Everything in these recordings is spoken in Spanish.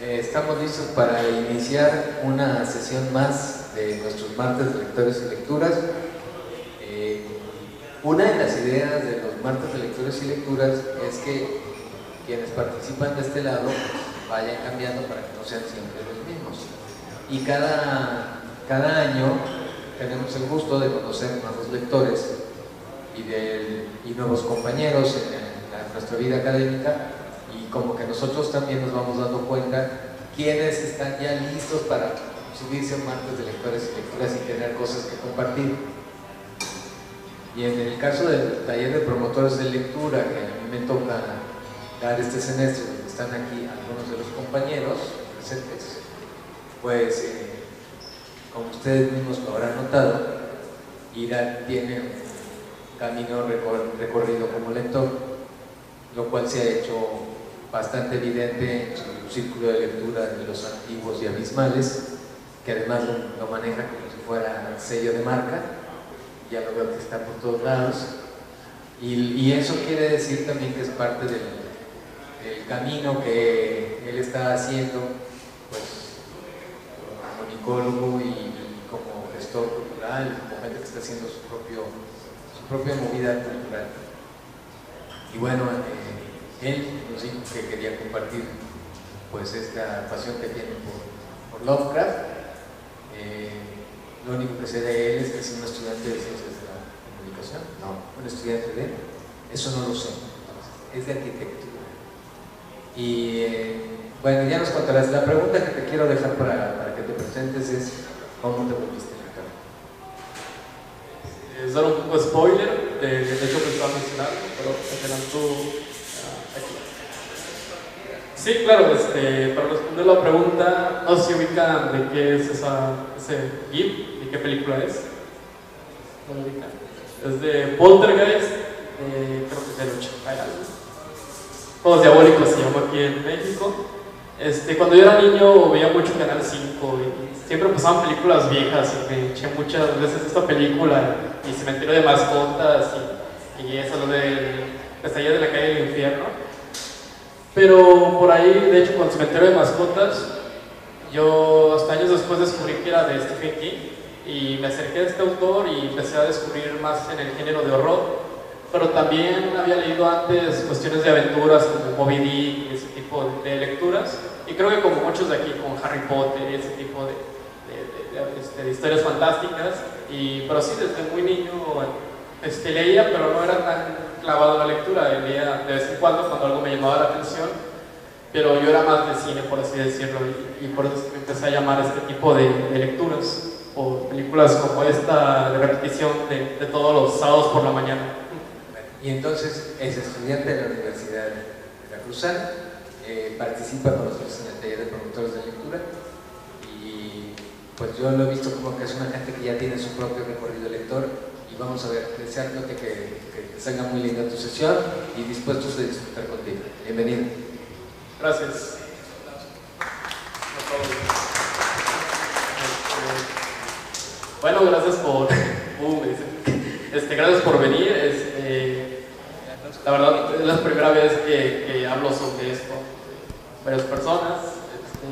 Estamos listos para iniciar una sesión más de nuestros martes de lectores y lecturas. Una de las ideas de los martes de lectores y lecturas es que quienes participan de este lado vayan cambiando para que no sean siempre los mismos. Y cada año tenemos el gusto de conocer nuevos lectores y nuevos compañeros en nuestra vida académica, y como que nosotros también nos vamos dando cuenta quienes están ya listos para subirse a martes de lectores y lecturas y tener cosas que compartir. Y en el caso del taller de promotores de lectura, que a mí me toca dar este semestre, donde están aquí algunos de los compañeros presentes, pues como ustedes mismos lo habrán notado, Ira tiene un camino recorrido como lector, lo cual se ha hecho bastante evidente en su círculo de lectura de los antiguos y abismales, que además lo maneja como si fuera sello de marca. Ya lo veo que está por todos lados, y eso quiere decir también que es parte del camino que él está haciendo, pues como comunicólogo y como gestor cultural, como gente que está haciendo su propia movida cultural. Y bueno, él nos dijo que quería compartir pues esta pasión que tiene por Lovecraft. Lo único que sé de él es que es un estudiante de ciencias de la comunicación. No, un estudiante de... Eso no lo sé. Es de arquitectura. Y bueno, ya nos contarás. La pregunta que te quiero dejar para que te presentes es: ¿cómo te volviste lector? Es dar un poco de spoiler del hecho que estaba mencionando, pero te adelanto aquí. Sí, claro, para responder la pregunta, no sé si ubican de qué es ese GIF, de qué película es. ¿No lo ubican? Es de Poltergeist, creo que es del 80 y algo. Juegos Diabólicos se llama aquí en México. Cuando yo era niño veía mucho Canal 5 y siempre pasaban películas viejas, y me eché muchas veces esta película y Cementerio de Mascotas y eso, lo de Pesadilla de la Calle del Infierno. Pero por ahí, de hecho, con Cementerio de Mascotas, yo hasta años después descubrí que era de Stephen King y me acerqué a este autor y empecé a descubrir más en el género de horror, pero también había leído antes cuestiones de aventuras como Moby Dick y ese tipo de lecturas, y creo que como muchos de aquí con Harry Potter y ese tipo de historias fantásticas, pero sí desde muy niño leía, pero no era tan clavado en la lectura, leía de vez en cuando algo me llamaba la atención, pero yo era más de cine, por así decirlo, y por eso es que me empecé a llamar este tipo de lecturas, o películas como esta de repetición de todos los sábados por la mañana. Y entonces es estudiante de la Universidad Veracruzana, participa con nosotros en el taller de promotores de lectura, y pues yo lo he visto como que es una gente que ya tiene su propio recorrido lector. Y vamos a ver, deseándote que te salga muy linda tu sesión y dispuestos a disfrutar contigo. Bienvenido. Gracias. Bueno, gracias por gracias por venir. La verdad es la primera vez que hablo sobre esto con varias personas.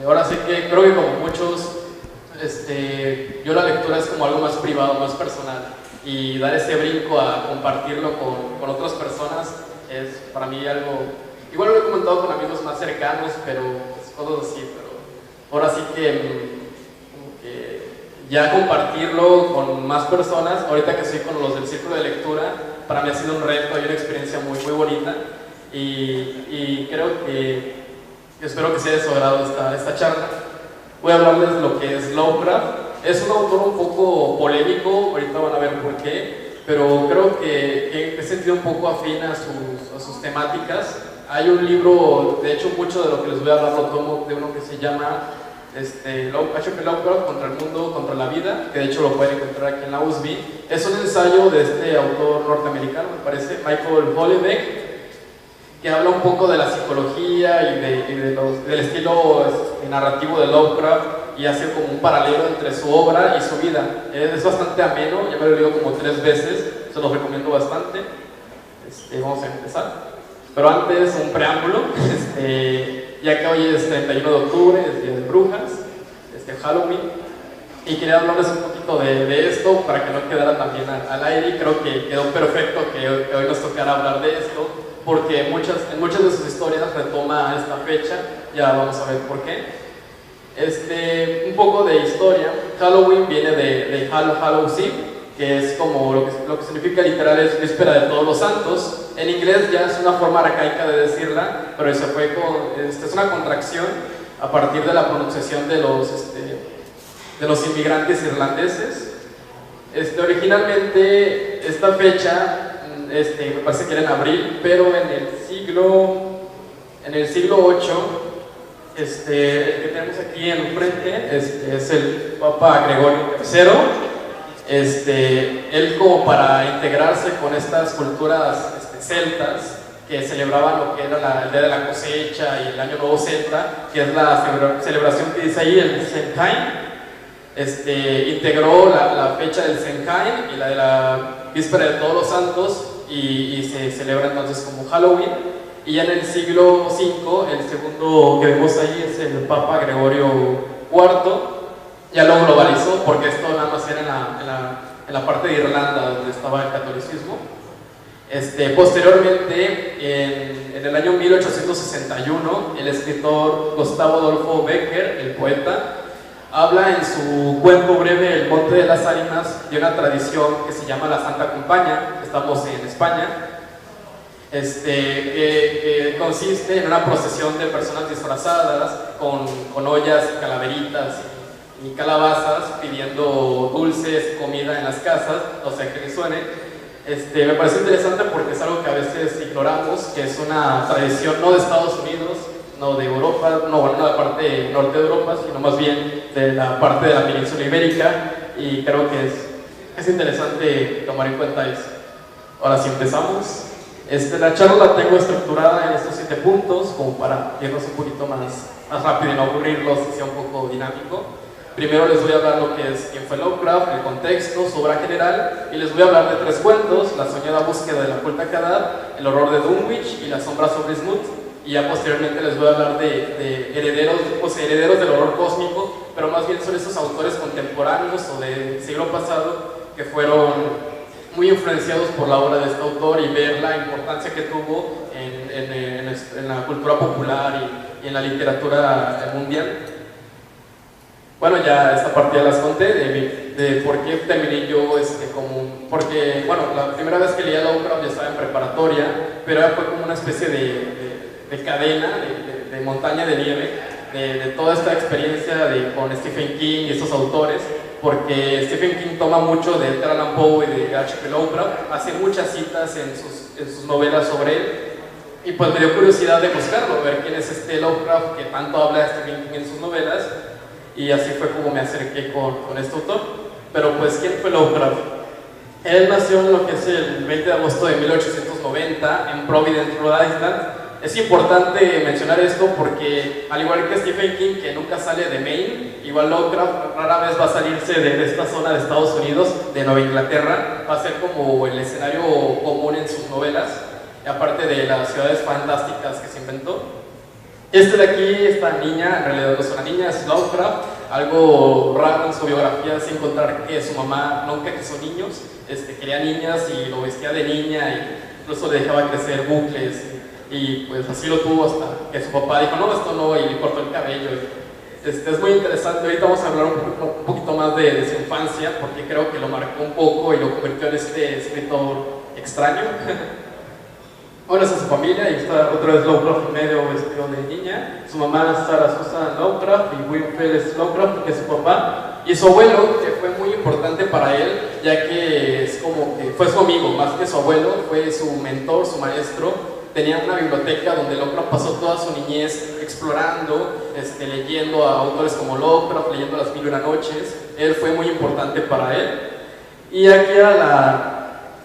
Ahora sí que creo que como muchos, yo la lectura es como algo más privado, más personal, y dar ese brinco a compartirlo con otras personas es para mí algo, igual lo he comentado con amigos más cercanos, pero pues, cosas así, pero ahora sí que ya compartirlo con más personas, ahorita que estoy con los del círculo de lectura, para mí ha sido un reto y una experiencia muy, muy bonita, y creo que espero que sea de su agrado esta charla. Voy a hablarles de lo que es Lovecraft. Es un autor un poco polémico, ahorita van a ver por qué, pero creo que he sentido un poco afín a sus temáticas. Hay un libro, de hecho mucho de lo que les voy a hablar lo tomo de uno que se llama H.P. Lovecraft contra el mundo, contra la vida, que de hecho lo pueden encontrar aquí en la USB. Es un ensayo de este autor norteamericano, me parece, Michael Houellebecq, que habla un poco de la psicología y del estilo narrativo de Lovecraft, y hace como un paralelo entre su obra y su vida. Es bastante ameno, ya me lo he leído como 3 veces, se los recomiendo bastante. Vamos a empezar. Pero antes, un preámbulo. ya que hoy es 31 de octubre, es Día de Brujas, Halloween, y quería hablarles un poquito de esto para que no quedara también al aire, y creo que quedó perfecto que hoy nos tocara hablar de esto, porque en muchas de sus historias retoma esta fecha, ya vamos a ver por qué. Un poco de historia. Halloween viene de Hallows Eve, que es como lo que significa literal es víspera de todos los santos. En inglés ya es una forma arcaica de decirla, pero se fue es una contracción a partir de la pronunciación de los inmigrantes irlandeses. Originalmente esta fecha me parece que era en abril, pero en el siglo VIII, el que tenemos aquí enfrente es el Papa Gregorio III. Él, como para integrarse con estas culturas celtas que celebraban lo que era el día de la cosecha y el año nuevo celta, que es la celebración que dice ahí, el Samhain, integró la fecha del Samhain y la de la víspera de todos los santos, y se celebra entonces como Halloween. Y ya en el siglo V, el segundo que vemos ahí es el Papa Gregorio IV, ya lo globalizó, porque esto nada más era en la parte de Irlanda donde estaba el catolicismo. Posteriormente, en el año 1861, el escritor Gustavo Adolfo Bécquer, el poeta, habla en su cuento breve El Monte de las Ánimas de una tradición que se llama la Santa Compaña. Estamos en España. Que consiste en una procesión de personas disfrazadas con ollas, calaveritas y calabazas, pidiendo dulces, comida en las casas, o sea, que les suene. Me parece interesante porque es algo que a veces ignoramos, que es una tradición no de Estados Unidos, no de Europa, no de la parte norte de Europa, sino más bien de la parte de la península ibérica, y creo que es interesante tomar en cuenta eso. Ahora sí empezamos. La charla la tengo estructurada en estos 7 puntos, como para irnos un poquito más rápido y no aburrirlos y sea un poco dinámico. Primero les voy a hablar lo que es quién fue Lovecraft, el contexto, su obra general, y les voy a hablar de 3 cuentos: La soñada búsqueda de la Culta Kadab, El horror de Dunwich y La sombra sobre Smooth. Y ya posteriormente les voy a hablar de herederos del horror cósmico, pero más bien son esos autores contemporáneos o del siglo pasado que fueron muy influenciados por la obra de este autor, y ver la importancia que tuvo en la cultura popular y en la literatura mundial. Bueno, ya esta parte ya las conté de por qué terminé yo porque, bueno, la primera vez que leía Lovecraft ya estaba en preparatoria, pero fue como una especie de cadena, de montaña de nieve, de toda esta experiencia con Stephen King y estos autores, porque Stephen King toma mucho de Edgar Allan Poe y de H.P. Lovecraft, hace muchas citas en sus novelas sobre él, y pues me dio curiosidad de buscarlo, ver quién es Lovecraft que tanto habla de Stephen King en sus novelas, y así fue como me acerqué con este autor. Pero pues, ¿quién fue Lovecraft? Él nació en lo que es el 20 de agosto de 1890 en Providence, Rhode Island. Es importante mencionar esto porque, al igual que Stephen King, que nunca sale de Maine, igual Lovecraft rara vez va a salirse de esta zona de Estados Unidos, de Nueva Inglaterra. Va a ser como el escenario común en sus novelas, aparte de las ciudades fantásticas que se inventó. De aquí, esta niña, en realidad no es una niña, es Lovecraft. Algo raro en su biografía es encontrar que su mamá nunca quiso niños, quería niñas y lo vestía de niña, y incluso le dejaba crecer bucles. Y pues así lo tuvo hasta que su papá dijo, no, esto no, y le cortó el cabello. Es muy interesante. Ahorita vamos a hablar un poquito más de su infancia, porque creo que lo marcó un poco y lo convirtió en escritor extraño. Bueno, esa es su familia, y está otra vez Lovecraft en medio, vestido de niña. Su mamá es Sarah Susan Lovecraft, y Winfield Lovecraft, que es su papá. Y su abuelo, que fue muy importante para él, ya que es como que fue su amigo, más que su abuelo, fue su mentor, su maestro. Tenía una biblioteca donde Lovecraft pasó toda su niñez explorando, leyendo a autores como Lovecraft, leyendo Las Mil y Una Noches. Él fue muy importante para él. Y aquí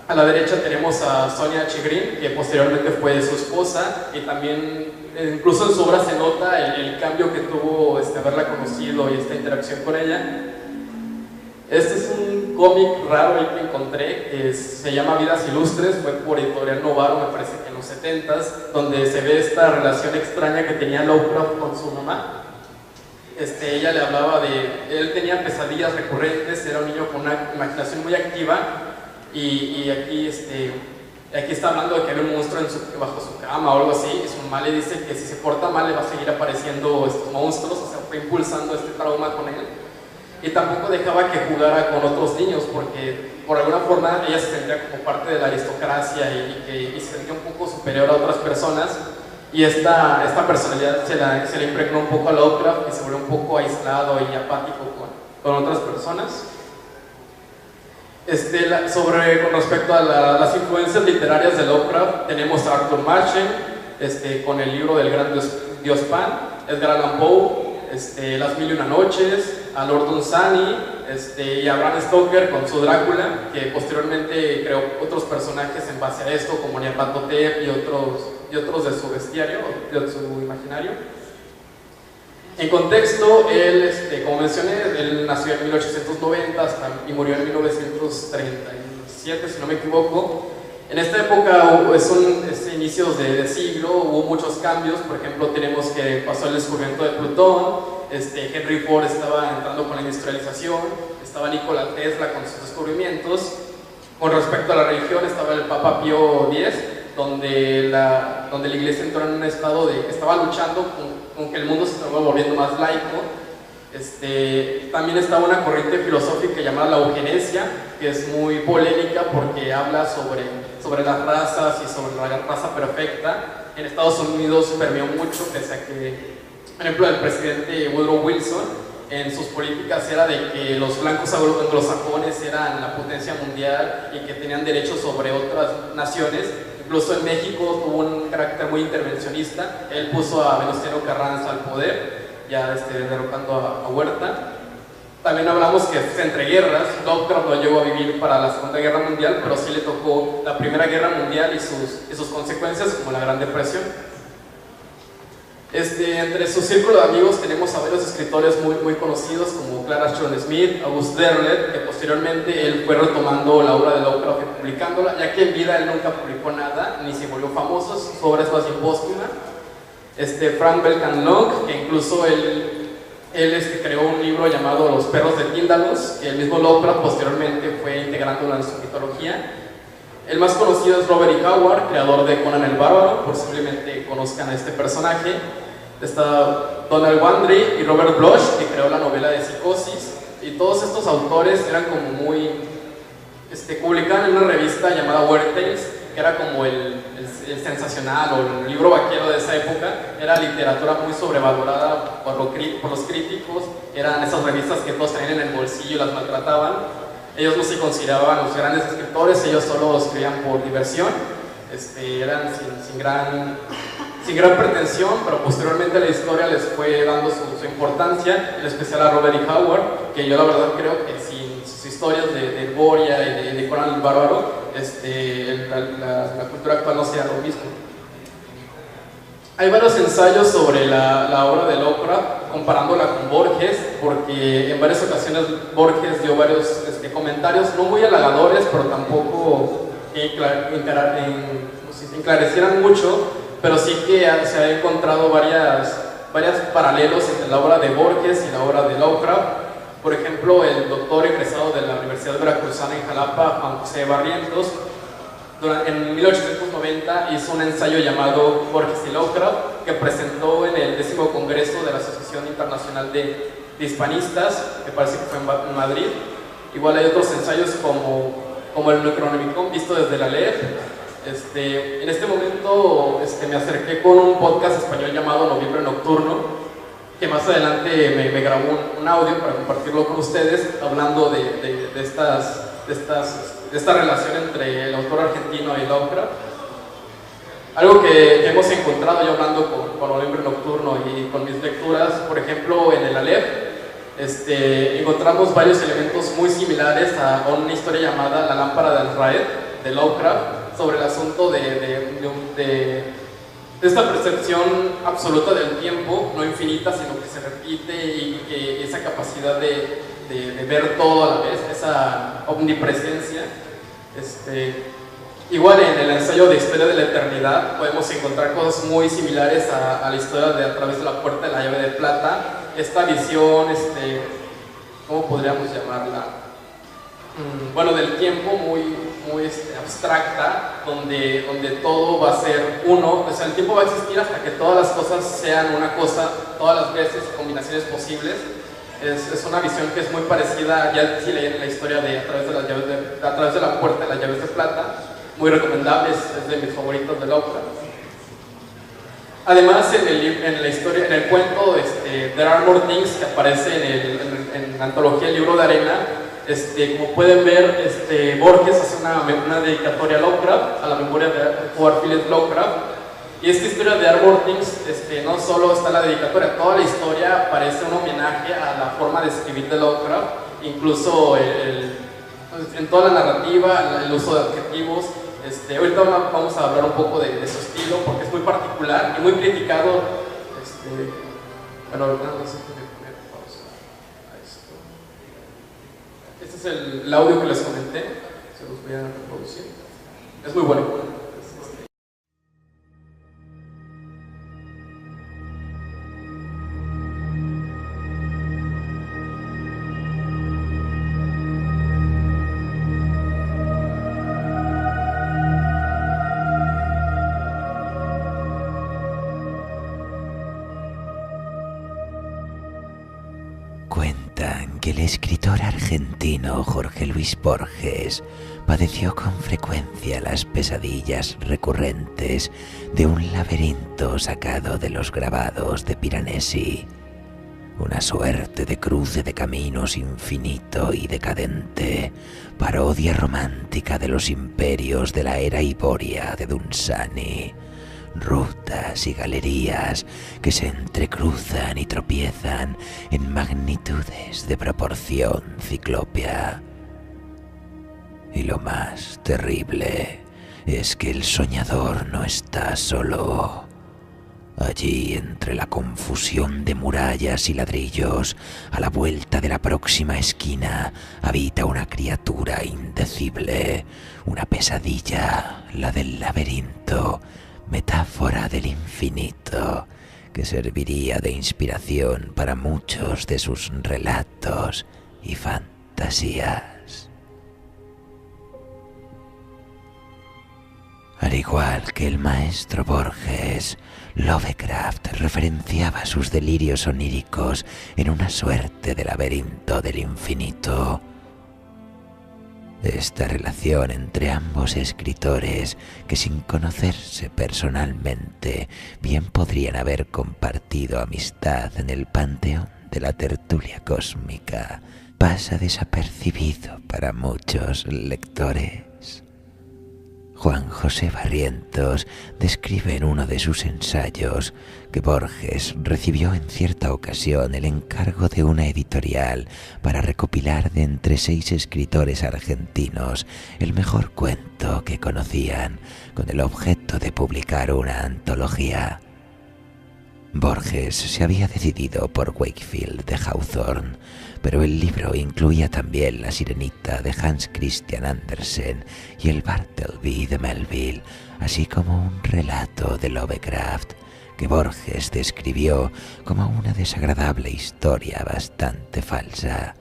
a la derecha tenemos a Sonia H. Green, que posteriormente fue su esposa, y también incluso en su obra se nota el cambio que tuvo haberla conocido y esta interacción con ella. Es un cómic raro ahí que encontré, que se llama Vidas Ilustres, fue por Editorial Novaro, me parece que en los los 70s, donde se ve esta relación extraña que tenía Lovecraft con su mamá. Ella le hablaba él tenía pesadillas recurrentes, era un niño con una imaginación muy activa, y aquí, aquí está hablando de que había un monstruo bajo su cama o algo así, y su mamá le dice que si se porta mal le va a seguir apareciendo estos monstruos, o sea, fue impulsando este trauma con él. Y tampoco dejaba que jugara con otros niños, porque por alguna forma ella se sentía como parte de la aristocracia y se sentía un poco superior a otras personas. Y esta personalidad se le impregnó un poco a Lovecraft, y se volvió un poco aislado y apático con otras personas. Con respecto a las influencias literarias de Lovecraft, tenemos a Arthur Machen con el libro del gran dios Pan, Edgar Allan Poe, Las Mil y Una Noches, a Lord Dunsany, y a Bram Stoker con su Drácula, que posteriormente creó otros personajes en base a esto, como Nyarlathotep y otros de su bestiario, de su imaginario. En contexto, él, como mencioné, él nació en 1890 y murió en 1937, si no me equivoco. En esta época, inicios de siglo, hubo muchos cambios. Por ejemplo, tenemos que pasó el descubrimiento de Plutón, Henry Ford estaba entrando con la industrialización, estaba Nikola Tesla con sus descubrimientos. Con respecto a la religión, estaba el Papa Pío X, donde la iglesia entró en un estado de que estaba luchando con que el mundo se estaba volviendo más laico. También estaba una corriente filosófica llamada la eugenesia, que es muy polémica porque habla sobre las razas y sobre la raza perfecta. En Estados Unidos permeó mucho, pese a que, por ejemplo, el presidente Woodrow Wilson en sus políticas era de que los blancos anglosajones eran la potencia mundial y que tenían derechos sobre otras naciones. Incluso en México tuvo un carácter muy intervencionista. Él puso a Venustiano Carranza al poder, ya derrocando a Huerta. También hablamos que entre guerras, Lovecraft no llegó a vivir para la Segunda Guerra Mundial, pero sí le tocó la Primera Guerra Mundial y sus consecuencias, como la Gran Depresión. Entre su círculo de amigos tenemos a varios escritores muy conocidos, como Clara Sheridan Smith, August Derleth, que posteriormente él fue retomando la obra de Lovecraft y publicándola, ya que en vida él nunca publicó nada, ni se volvió famoso, su obra es más bien póstuma. Frank Belknap Long, que incluso él creó un libro llamado Los Perros de Tíndalos, que el mismo Lovecraft posteriormente fue integrándolo en su mitología. El más conocido es Robert E. Howard, creador de Conan el Bárbaro, posiblemente conozcan a este personaje. Está Donald Wandry y Robert Bloch, que creó la novela de Psicosis, y todos estos autores eran como muy... publicaban en una revista llamada Weird Tales, que era como el sensacional o el libro vaquero de esa época. Era literatura muy sobrevalorada por los críticos, eran esas revistas que todos traían en el bolsillo y las maltrataban. Ellos no se consideraban los grandes escritores, ellos solo escribían por diversión, eran sin gran pretensión, pero posteriormente la historia les fue dando su importancia, en especial a Robert E. Howard, que yo la verdad creo que sin sus historias de Boria y de Conan el Bárbaro, la cultura actual no sería lo mismo. Hay varios ensayos sobre la obra de Lovecraft, comparándola con Borges, porque en varias ocasiones Borges dio varios comentarios, no muy halagadores, pero tampoco enclarecieran mucho, pero sí que se han encontrado varios paralelos entre la obra de Borges y la obra de Lovecraft. Por ejemplo, el doctor egresado de la Universidad Veracruzana en Jalapa, Juan José Barrientos, en 1890 hizo un ensayo llamado Borges y Lovecraft, que presentó en el 10º Congreso de la Asociación Internacional de Hispanistas, que parece que fue en Madrid. Igual hay otros ensayos como el Necronomicon visto desde la LEF. En este momento me acerqué con un podcast español llamado Noviembre Nocturno, que más adelante me grabó un audio para compartirlo con ustedes, hablando de esta relación entre el autor argentino y Lovecraft. Algo que hemos encontrado yo hablando con Noviembre Nocturno y con mis lecturas, por ejemplo, en el Aleph, encontramos varios elementos muy similares a una historia llamada La Lámpara del Raed, de Lovecraft, sobre el asunto de esta percepción absoluta del tiempo, no infinita, sino que se repite, y que esa capacidad de ver todo a la vez, esa omnipresencia. Igual en el ensayo de Historia de la Eternidad podemos encontrar cosas muy similares a la historia de A través de la puerta de la llave de plata. Esta visión, ¿cómo podríamos llamarla? Bueno, del tiempo muy abstracta, donde todo va a ser uno, o sea, el tiempo va a existir hasta que todas las cosas sean una cosa, todas las veces, combinaciones posibles. Es una visión que es muy parecida, ya si leen la historia de A través de la puerta de las llaves de plata, muy recomendable, es de mis favoritos de Lovecraft. Además, en la historia, en el cuento There Are More Things, que aparece en la antología El Libro de Arena, como pueden ver, Borges hace una dedicatoria a Lovecraft, a la memoria de Howard Phillips Lovecraft. Y esta historia de Arbor Things, no solo está la dedicatoria, toda la historia parece un homenaje a la forma de escribir de Lovecraft, incluso en toda la narrativa, el uso de adjetivos. Ahorita vamos a hablar un poco de su estilo, porque es muy particular y muy criticado. Pero ahorita no sé si me poner pausa a esto. Este es el audio que les comenté, se los voy a reproducir. Es muy bueno. Cuentan que el escritor argentino Jorge Luis Borges padeció con frecuencia las pesadillas recurrentes de un laberinto sacado de los grabados de Piranesi, una suerte de cruce de caminos infinito y decadente, parodia romántica de los imperios de la era iboria de Dunsani, rutas y galerías que se entrecruzan y tropiezan en magnitudes de proporción ciclópea. Y lo más terrible es que el soñador no está solo. Allí, entre la confusión de murallas y ladrillos, a la vuelta de la próxima esquina, habita una criatura indecible, una pesadilla, la del laberinto, metáfora del infinito, que serviría de inspiración para muchos de sus relatos y fantasías. Al igual que el maestro Borges, Lovecraft referenciaba sus delirios oníricos en una suerte de laberinto del infinito. Esta relación entre ambos escritores, que sin conocerse personalmente, bien podrían haber compartido amistad en el panteón de la tertulia cósmica, pasa desapercibido para muchos lectores. Juan José Barrientos describe en uno de sus ensayos que Borges recibió en cierta ocasión el encargo de una editorial para recopilar de entre 6 escritores argentinos el mejor cuento que conocían, con el objeto de publicar una antología. Borges se había decidido por Wakefield de Hawthorne, pero el libro incluía también La Sirenita de Hans Christian Andersen y el Bartleby de Melville, así como un relato de Lovecraft que Borges describió como una desagradable historia bastante falsa.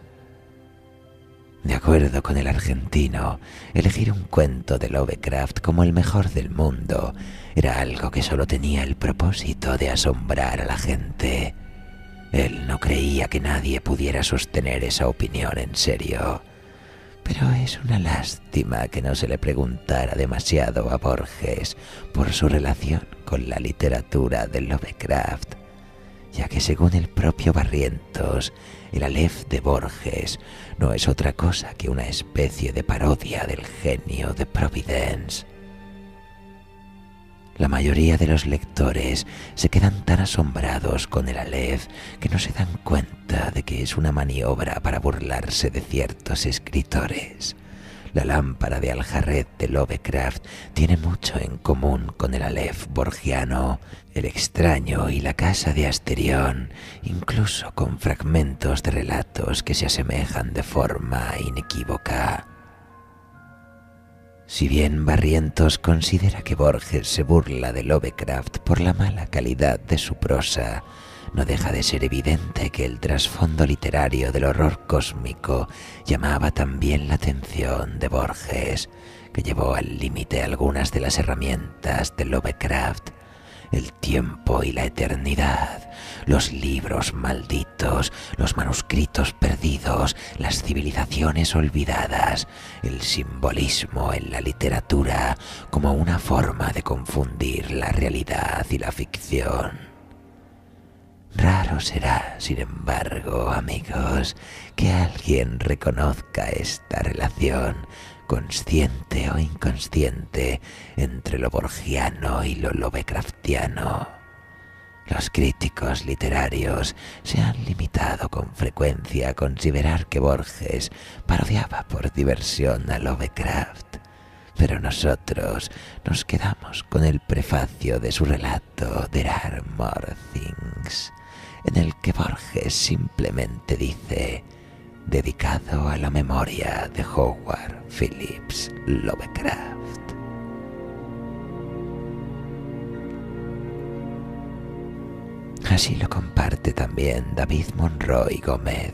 De acuerdo con el argentino, elegir un cuento de Lovecraft como el mejor del mundo era algo que solo tenía el propósito de asombrar a la gente. Él no creía que nadie pudiera sostener esa opinión en serio. Pero es una lástima que no se le preguntara demasiado a Borges por su relación con la literatura de Lovecraft, ya que según el propio Barrientos, el Aleph de Borges no es otra cosa que una especie de parodia del genio de Providence. La mayoría de los lectores se quedan tan asombrados con el Aleph que no se dan cuenta de que es una maniobra para burlarse de ciertos escritores. La lámpara de Aljaret de Lovecraft tiene mucho en común con el Aleph borgiano, el extraño y la casa de Asterión, incluso con fragmentos de relatos que se asemejan de forma inequívoca. Si bien Barrientos considera que Borges se burla de Lovecraft por la mala calidad de su prosa, no deja de ser evidente que el trasfondo literario del horror cósmico llamaba también la atención de Borges, que llevó al límite algunas de las herramientas de Lovecraft: el tiempo y la eternidad, los libros malditos, los manuscritos perdidos, las civilizaciones olvidadas, el simbolismo en la literatura como una forma de confundir la realidad y la ficción. Raro será, sin embargo, amigos, que alguien reconozca esta relación, consciente o inconsciente, entre lo borgiano y lo lovecraftiano. Los críticos literarios se han limitado con frecuencia a considerar que Borges parodiaba por diversión a Lovecraft, pero nosotros nos quedamos con el prefacio de su relato There Are More Things, en el que Borges simplemente dice: dedicado a la memoria de Howard Phillips Lovecraft. Así lo comparte también David Monroy Gómez.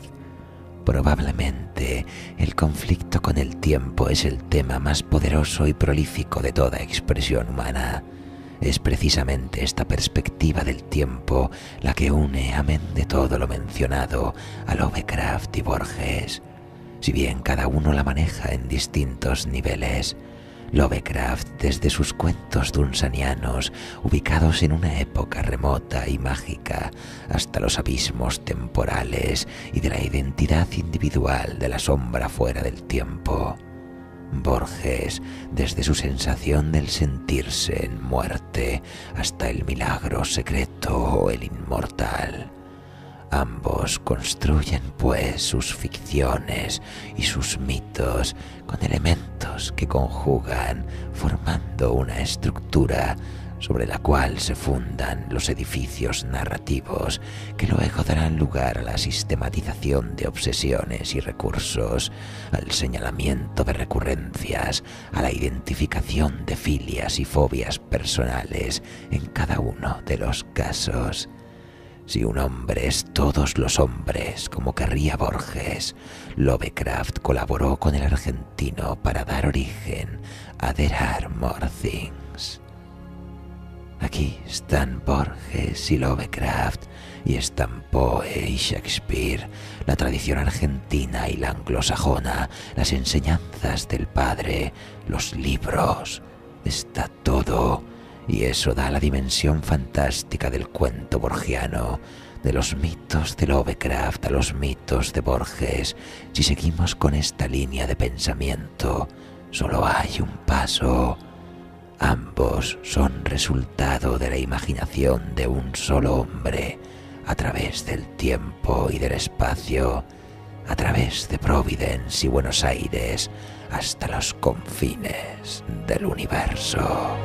Probablemente el conflicto con el tiempo es el tema más poderoso y prolífico de toda expresión humana. Es precisamente esta perspectiva del tiempo la que une, amén de todo lo mencionado, a Lovecraft y Borges. Si bien cada uno la maneja en distintos niveles, Lovecraft, desde sus cuentos dunsanianos, ubicados en una época remota y mágica, hasta los abismos temporales y de la identidad individual de la sombra fuera del tiempo. Borges, desde su sensación del sentirse en muerte hasta el milagro secreto o el inmortal. Ambos construyen, pues, sus ficciones y sus mitos con elementos que conjugan, formando una estructura sobre la cual se fundan los edificios narrativos que luego darán lugar a la sistematización de obsesiones y recursos, al señalamiento de recurrencias, a la identificación de filias y fobias personales en cada uno de los casos. Si un hombre es todos los hombres, como querría Borges, Lovecraft colaboró con el argentino para dar origen a There Are More Things. Aquí están Borges y Lovecraft, y están Poe y Shakespeare, la tradición argentina y la anglosajona, las enseñanzas del padre, los libros. Está todo. Y eso da la dimensión fantástica del cuento borgiano, de los mitos de Lovecraft a los mitos de Borges. Si seguimos con esta línea de pensamiento, solo hay un paso. Ambos son resultado de la imaginación de un solo hombre, a través del tiempo y del espacio, a través de Providence y Buenos Aires, hasta los confines del universo.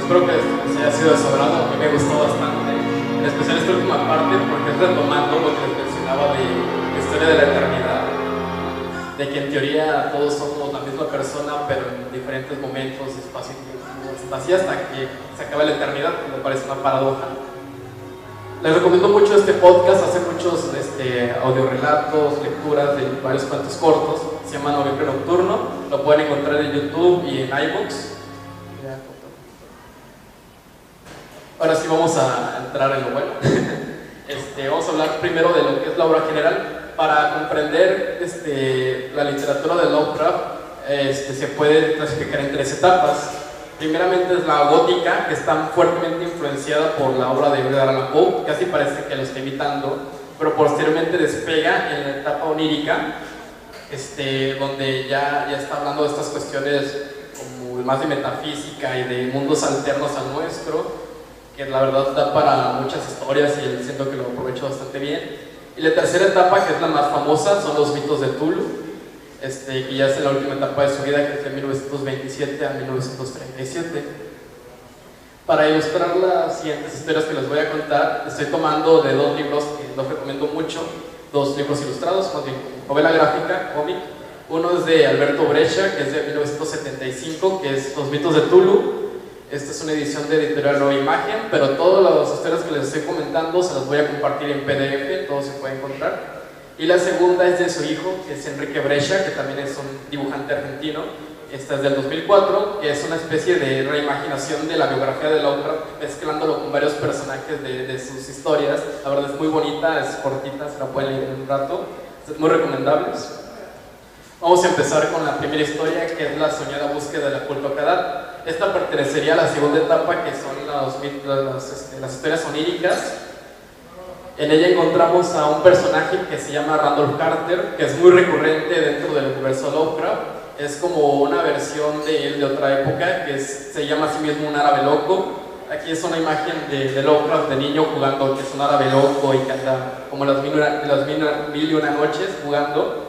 espero que les haya sido de su agrado. A mí me gustó bastante, en especial esta última parte, porque es retomando lo que les mencionaba de la historia de la eternidad, de que en teoría todos somos la misma persona, pero en diferentes momentos, espacio y tiempo, así hasta que se acaba la eternidad, que me parece una paradoja. Les recomiendo mucho este podcast, hace muchos audiorelatos, lecturas de varios cuentos cortos, se llama Noviembre Nocturno, lo pueden encontrar en YouTube y en iVoox. Ahora sí vamos a entrar en lo bueno. Vamos a hablar primero de lo que es la obra general. Para comprender la literatura de Lovecraft se puede clasificar en 3 etapas. Primeramente es la gótica, que está fuertemente influenciada por la obra de Edgar Allan Poe, casi parece que lo está imitando, pero posteriormente despega en la etapa onírica, donde ya está hablando de estas cuestiones como más de metafísica y de mundos alternos al nuestro, que la verdad da para muchas historias y siento que lo aprovecho bastante bien. Y la tercera etapa, que es la más famosa, son los mitos de Cthulhu, que ya es en la última etapa de su vida, que es de 1927 a 1937. Para ilustrar las siguientes historias que les voy a contar, estoy tomando de 2 libros que los recomiendo mucho, 2 libros ilustrados, más bien novela gráfica, cómic. Uno es de Alberto Breccia, que es de 1975, que es Los mitos de Cthulhu. Esta es una edición de Editorial Nueva Imagen, pero todas las historias que les estoy comentando se las voy a compartir en PDF, todo se puede encontrar. Y la segunda es de su hijo, que es Enrique Breccia, que también es un dibujante argentino. Esta es del 2004, que es una especie de reimaginación de la biografía de Lovecraft, mezclándolo con varios personajes de sus historias. La verdad es muy bonita, es cortita, se la pueden leer en un rato, es muy recomendable. Vamos a empezar con la primera historia, que es la soñada búsqueda del culto a Kadat. Esta pertenecería a la segunda etapa, que son las historias oníricas. En ella encontramos a un personaje que se llama Randolph Carter, que es muy recurrente dentro del universo Lovecraft. Es como una versión de él de otra época, que se llama a sí mismo un árabe loco. Aquí es una imagen de Lovecraft de niño jugando, que es un árabe loco y que anda como las mil y una noches jugando.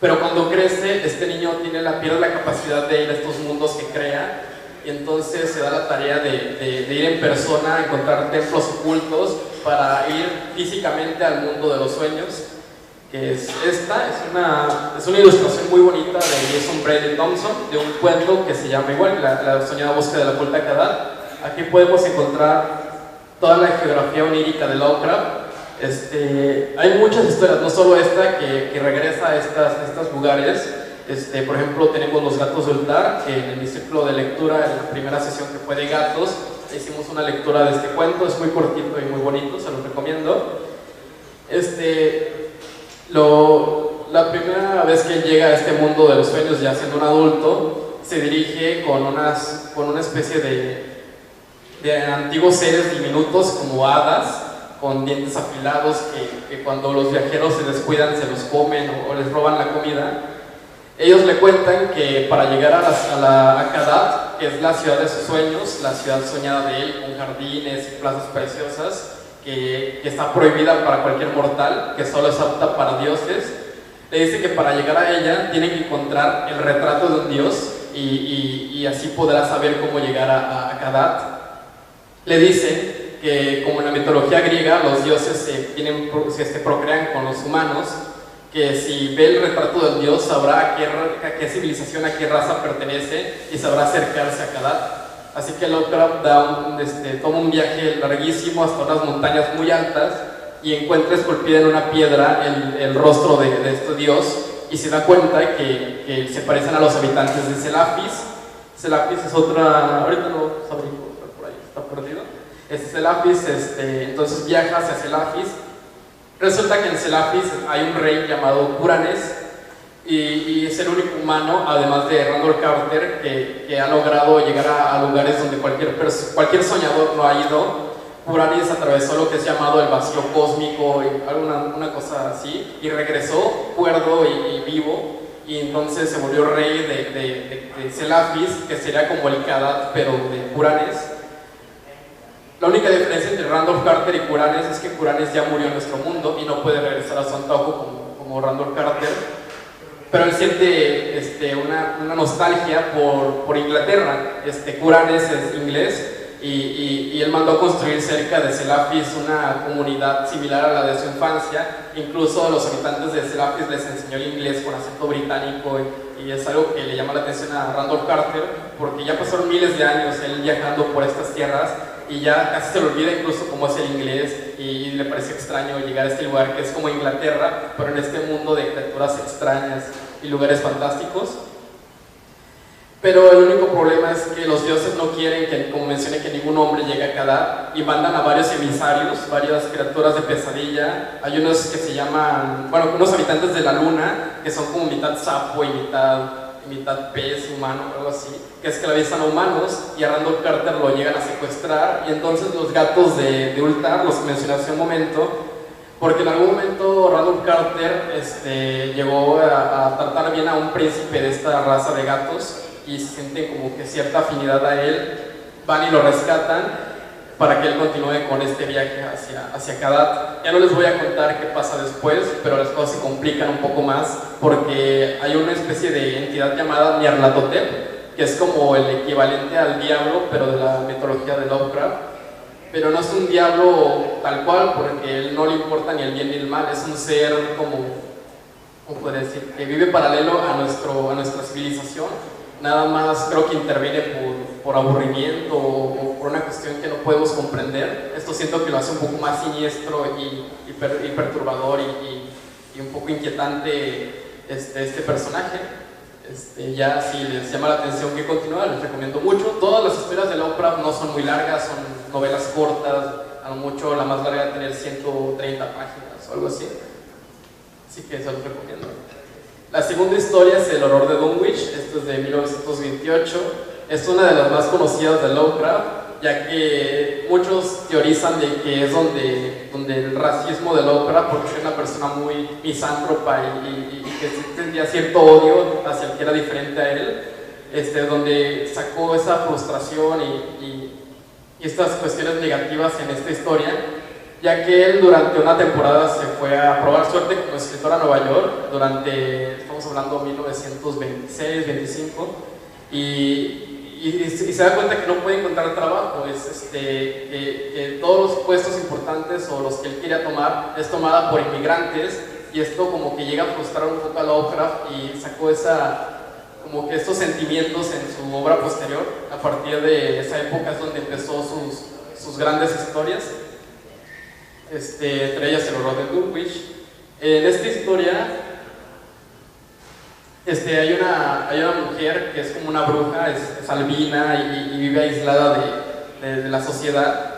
Pero cuando crece, este niño pierde la capacidad de ir a estos mundos que crea, y entonces se da la tarea de ir en persona a encontrar templos ocultos para ir físicamente al mundo de los sueños, que es una ilustración muy bonita de Jason Brady Thompson, de un cuento que se llama igual, la soñada búsqueda de la culta Kadat. Aquí podemos encontrar toda la geografía onírica de Lovecraft. Hay muchas historias, no solo esta que regresa a estos lugares. Por ejemplo, tenemos Los gatos de Ultar, que en mi ciclo de lectura, en la primera sesión que fue de gatos, hicimos una lectura de este cuento, es muy cortito y muy bonito, se los recomiendo. La primera vez que él llega a este mundo de los sueños, ya siendo un adulto, se dirige con una especie de antiguos seres diminutos como hadas, con dientes afilados que cuando los viajeros se descuidan se los comen o les roban la comida. Ellos le cuentan que para llegar a Kadat, que es la ciudad de sus sueños, la ciudad soñada de él, con jardines y plazas preciosas, que está prohibida para cualquier mortal, que solo es apta para dioses, le dice que para llegar a ella tienen que encontrar el retrato de un dios y así podrá saber cómo llegar a Kadat. Le dicen que, como en la mitología griega, los dioses se procrean con los humanos, que si ve el retrato del dios sabrá a qué civilización, a qué raza pertenece y sabrá acercarse a Kadat. Así que Lovecraft toma un viaje larguísimo hasta unas montañas muy altas y encuentra esculpida en una piedra el rostro de este dios y se da cuenta que se parecen a los habitantes de Selafis. Selafis es otra, ahorita no sabré por ahí, está perdido. Selafis, entonces viaja hacia Selafis. Resulta que en Selafis hay un rey llamado Curanes y es el único humano, además de Randolph Carter, que ha logrado llegar a lugares donde cualquier soñador no ha ido. Curanes atravesó lo que es llamado el vacío cósmico, una cosa así, y regresó cuerdo y vivo, y entonces se volvió rey de Selafis, que sería como el Kadat, pero de Curanes. La única diferencia entre Randolph Carter y Curanes es que Curanes ya murió en nuestro mundo y no puede regresar a su antojo como Randolph Carter. pero él siente una nostalgia por Inglaterra. Kuranes es inglés y él mandó a construir cerca de Selafis una comunidad similar a la de su infancia. Incluso a los habitantes de Selafis les enseñó el inglés con acento británico y es algo que le llama la atención a Randolph Carter, porque ya pasaron miles de años él viajando por estas tierras y ya casi se le olvida incluso cómo es el inglés y le parece extraño llegar a este lugar que es como Inglaterra, pero en este mundo de criaturas extrañas y lugares fantásticos. Pero el único problema es que los dioses no quieren que, como mencioné, que ningún hombre llegue a Kadat y mandan a varios emisarios, varias criaturas de pesadilla. Hay unos que se llaman, bueno, unos habitantes de la luna que son como mitad sapo y mitad pez humano o algo así, que esclavizan a humanos y a Randolph Carter lo llegan a secuestrar. Y entonces los gatos de Ultar, los que mencioné hace un momento, porque en algún momento Randolph Carter llegó a tratar bien a un príncipe de esta raza de gatos y sienten como que cierta afinidad a él, van y lo rescatan para que él continúe con este viaje hacia Kadat. Ya no les voy a contar qué pasa después, pero las cosas se complican un poco más porque hay una especie de entidad llamada Nyarlathotep, que es como el equivalente al diablo, pero de la mitología de Lovecraft. Pero no es un diablo tal cual, porque a él no le importa ni el bien ni el mal, es un ser ¿cómo puede decir? Que vive paralelo a nuestra civilización. Nada más creo que interviene por aburrimiento o por una cuestión que no podemos comprender. Esto siento que lo hace un poco más siniestro y perturbador y un poco inquietante este personaje. Ya si les llama la atención que continúa, les recomiendo mucho. Todas las historias de Lovecraft no son muy largas, son novelas cortas, a lo mucho la más larga de tener 130 páginas o algo así. Así que se los recomiendo. La segunda historia es El horror de Dunwich. Esto es de 1928. Es una de las más conocidas de Lovecraft, ya que muchos teorizan de que es donde el racismo de Lovecraft, porque es una persona muy misántropa y que tendría cierto odio hacia el que era diferente a él, donde sacó esa frustración y estas cuestiones negativas en esta historia, ya que él durante una temporada se fue a probar suerte como escritor a Nueva York, estamos hablando de 1926, 25, y se da cuenta que no puede encontrar trabajo, que todos los puestos importantes o los que él quería tomar es tomada por inmigrantes, y esto como que llega a frustrar un poco a Lovecraft y sacó como que estos sentimientos en su obra posterior. A partir de esa época es donde empezó sus grandes historias. Entre ellas El horror de Dunwich. En esta historia hay una mujer que es como una bruja, es albina y vive aislada de la sociedad,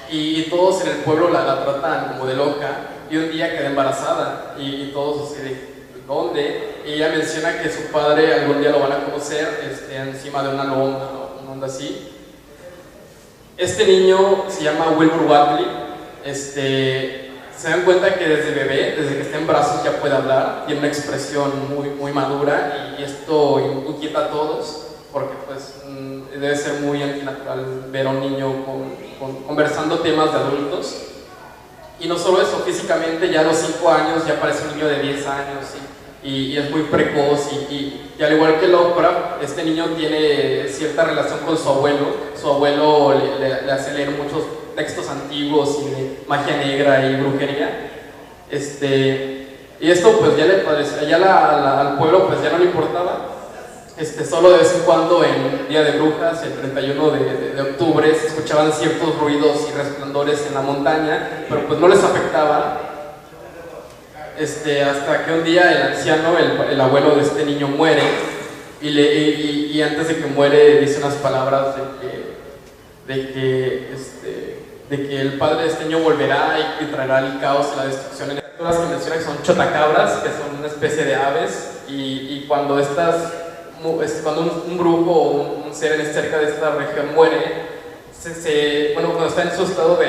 y todos en el pueblo la tratan como de loca, y un día queda embarazada y todos así de ¿dónde? Y ella menciona que su padre algún día lo van a conocer encima de una loma o una onda así. Este niño se llama Wilbur Whatley. Se dan cuenta que desde bebé, desde que está en brazos, ya puede hablar, tiene una expresión muy madura, y esto inquieta a todos porque pues debe ser muy antinatural ver a un niño conversando temas de adultos. Y no solo eso, físicamente ya a los 5 años ya parece un niño de 10 años y es muy precoz, y al igual que Lovecraft, este niño tiene cierta relación con su abuelo le hace leer muchos textos antiguos y de magia negra y brujería, y esto pues ya le parecía, ya al pueblo pues ya no le importaba. Solo de vez en cuando en Día de Brujas, el 31 de octubre, se escuchaban ciertos ruidos y resplandores en la montaña, pero pues no les afectaba, hasta que un día el anciano, el abuelo de este niño, muere, y antes de que muere dice unas palabras de que el padre de este niño volverá y traerá el caos y la destrucción. En las criaturas que menciona que son chotacabras, que son una especie de aves, y cuando un brujo o un ser cerca de esta región muere, cuando está en su estado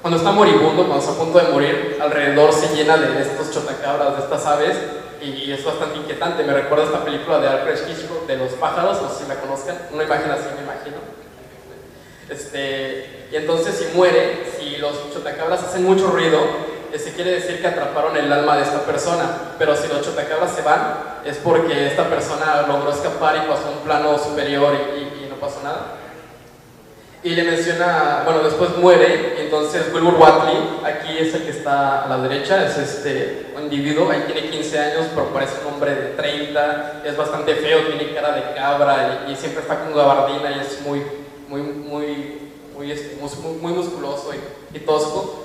cuando está moribundo, cuando está a punto de morir, alrededor se llena de estos chotacabras, de estas aves, y es bastante inquietante. Me recuerda esta película de Alfred Hitchcock, de los pájaros, no sé si la conozcan, una imagen así me imagino. Y entonces si muere, si los chotacabras hacen mucho ruido, ese quiere decir que atraparon el alma de esta persona, pero si los chotacabras se van, es porque esta persona logró escapar y pasó a un plano superior y no pasó nada. Y le menciona, bueno, después muere, y entonces Wilbur Whatley, aquí es el que está a la derecha, es un individuo, ahí tiene 15 años, pero parece un hombre de 30, es bastante feo, tiene cara de cabra y siempre está con gabardina y es muy musculoso y tosco.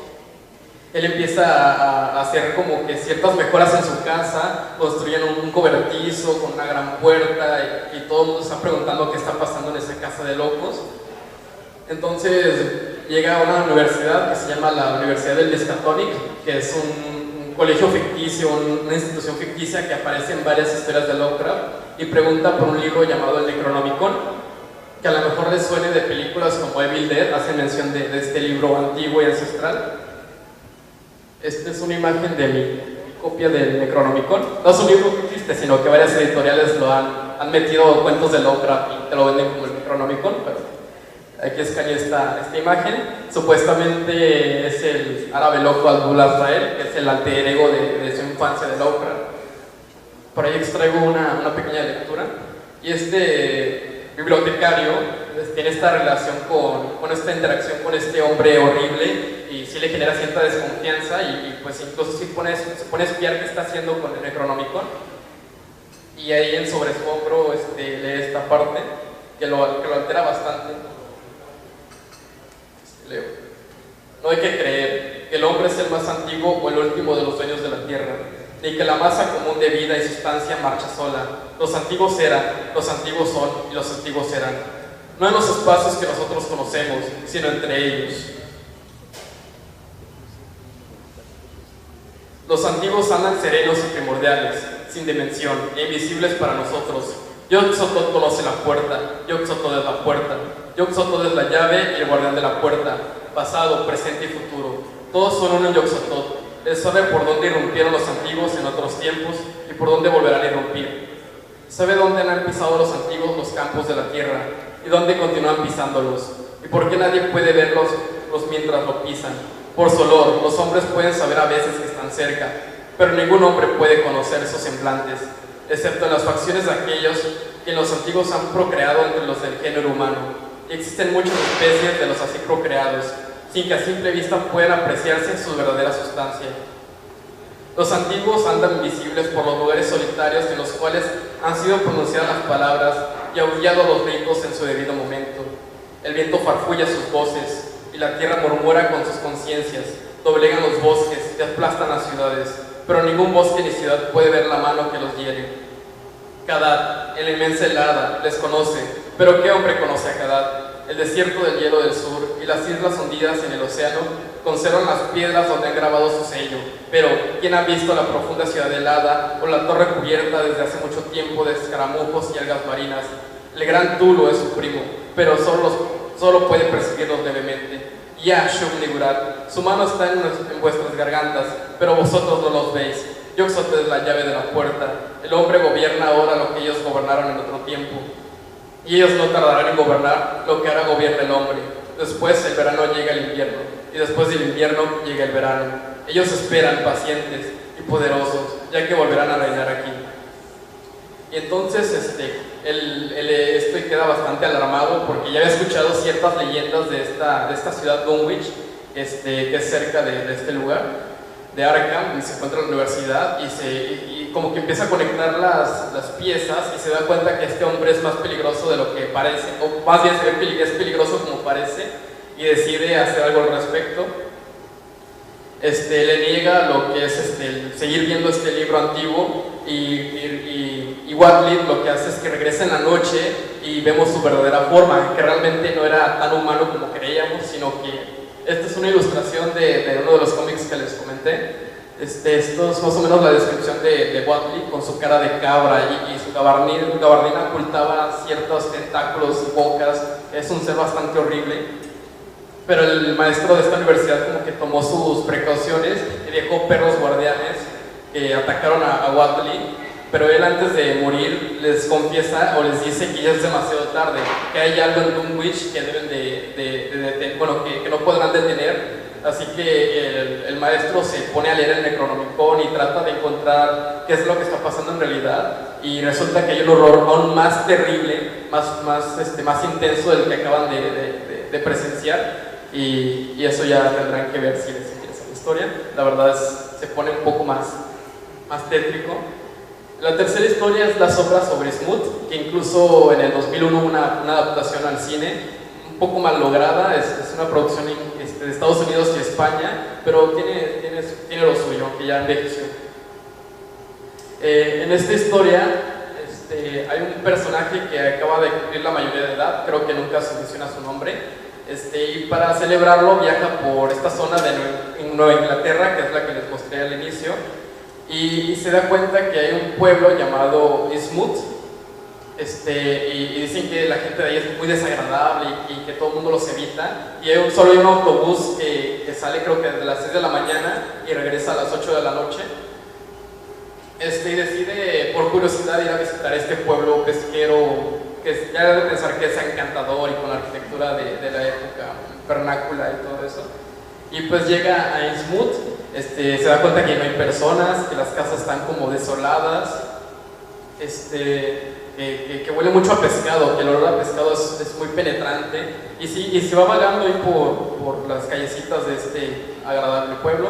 Él empieza a hacer como que ciertas mejoras en su casa, construyen un cobertizo con una gran puerta y todo el mundo está preguntando qué está pasando en esa casa de locos. Entonces llega a una universidad que se llama la Universidad del Miskatonic, que es un colegio ficticio, una institución ficticia que aparece en varias historias de Lovecraft, y pregunta por un libro llamado el Necronomicon, que a lo mejor les suene de películas como Evil Dead, hace mención de este libro antiguo y ancestral. Esta es una imagen de mi copia del Necronomicon. No es un libro que existe, sino que varias editoriales lo han metido cuentos de Lovecraft y te lo venden como el Necronomicon, pero aquí escaneé esta imagen. Supuestamente es el árabe loco Abdul Azrael, que es el alter ego de su infancia de Lovecraft. Por ahí extraigo una pequeña lectura. Y este bibliotecario tiene esta relación con esta interacción con este hombre horrible y sí le genera cierta desconfianza y pues incluso se pone a espiar qué está haciendo con el Necronomicon. Y ahí sobre su hombro lee esta parte que lo altera bastante. Leo. No hay que creer que el hombre es el más antiguo o el último de los dueños de la tierra, ni que la masa común de vida y sustancia marcha sola. Los antiguos eran, los antiguos son y los antiguos serán. No en los espacios que nosotros conocemos, sino entre ellos. Los antiguos andan serenos y primordiales, sin dimensión e invisibles para nosotros. Yog-Sothoth conoce la puerta, Yog-Sothoth es la puerta. Yog-Sothoth es la llave y el guardián de la puerta, pasado, presente y futuro. Todos son uno en Yog-Sothoth. Él sabe por dónde irrumpieron los antiguos en otros tiempos y por dónde volverán a irrumpir. Sabe dónde han pisado los antiguos los campos de la tierra y dónde continúan pisándolos. Y por qué nadie puede verlos mientras lo pisan. Por su olor, los hombres pueden saber a veces que están cerca, pero ningún hombre puede conocer sus semblantes, excepto en las facciones de aquellos que los antiguos han procreado entre los del género humano. Y existen muchas especies de los así procreados, sin que a simple vista puedan apreciarse su verdadera sustancia. Los antiguos andan invisibles por los lugares solitarios en los cuales han sido pronunciadas las palabras y aullado a los ricos en su debido momento. El viento farfulla sus voces y la tierra murmura con sus conciencias, doblegan los bosques y aplastan las ciudades, pero ningún bosque ni ciudad puede ver la mano que los hiere. Kadad, en la inmensa helada, les conoce, pero ¿qué hombre conoce a Kadad? El desierto del hielo del sur y las islas hundidas en el océano conservan las piedras donde han grabado su sello, pero ¿quién ha visto la profunda ciudad helada o la torre cubierta desde hace mucho tiempo de escaramujos y algas marinas? El gran Tulu es su primo, pero solo puede percibirlos levemente. Ya, Shub-Niggurath, su mano está en vuestras gargantas, pero vosotros no los veis. Yog-Sothoth es la llave de la puerta. El hombre gobierna ahora lo que ellos gobernaron en otro tiempo. Y ellos no tardarán en gobernar lo que ahora gobierna el hombre. Después el verano llega el invierno, y después del invierno llega el verano. Ellos esperan pacientes y poderosos, ya que volverán a reinar aquí. Y entonces esto queda bastante alarmado porque ya había escuchado ciertas leyendas de esta ciudad Dunwich, que es cerca de este lugar, de Arkham, y se encuentra en la universidad y como que empieza a conectar las piezas y se da cuenta que este hombre es más peligroso de lo que parece, o más bien es peligroso como parece, y decide hacer algo al respecto. Le niega lo que es seguir viendo este libro antiguo y Whatley lo que hace es que regresa en la noche y vemos su verdadera forma, que realmente no era tan humano como creíamos, sino que esta es una ilustración de uno de los cómics que les comenté. Esto es más o menos la descripción de Whatley, con su cara de cabra y su gabardina ocultaba ciertos tentáculos y bocas. Es un ser bastante horrible. Pero el maestro de esta universidad como que tomó sus precauciones y dejó perros guardianes que atacaron a Whatley pero él antes de morir les confiesa o les dice que ya es demasiado tarde, que hay algo en Dunwich que deben bueno, que no podrán detener. Así que el maestro se pone a leer el Necronomicon y trata de encontrar qué es lo que está pasando en realidad, y resulta que hay un horror aún más terrible, más intenso del que acaban de presenciar, y eso ya tendrán que ver si les interesa la historia. La verdad se pone un poco más tétrico. La tercera historia es La sombra sobre Smoot, que incluso en el 2001 una adaptación al cine un poco mal lograda. Es una producción de Estados Unidos y España, pero tiene lo suyo, aunque ya envejeció. En esta historia hay un personaje que acaba de cumplir la mayoría de edad, creo que nunca se menciona su nombre, y para celebrarlo viaja por esta zona en Nueva Inglaterra, que es la que les mostré al inicio, y se da cuenta que hay un pueblo llamado Smoot, y dicen que la gente de ahí es muy desagradable y que todo el mundo los evita, y solo hay un autobús que sale creo que desde las 6 de la mañana y regresa a las 8 de la noche, y decide por curiosidad ir a visitar este pueblo pesquero, que ya debe pensar que es encantador y con la arquitectura de la época vernácula y todo eso. Y pues llega a Innsmouth, se da cuenta que no hay personas, que las casas están como desoladas, que huele mucho a pescado, que el olor a pescado es muy penetrante, y se va vagando ahí por las callecitas de este agradable pueblo,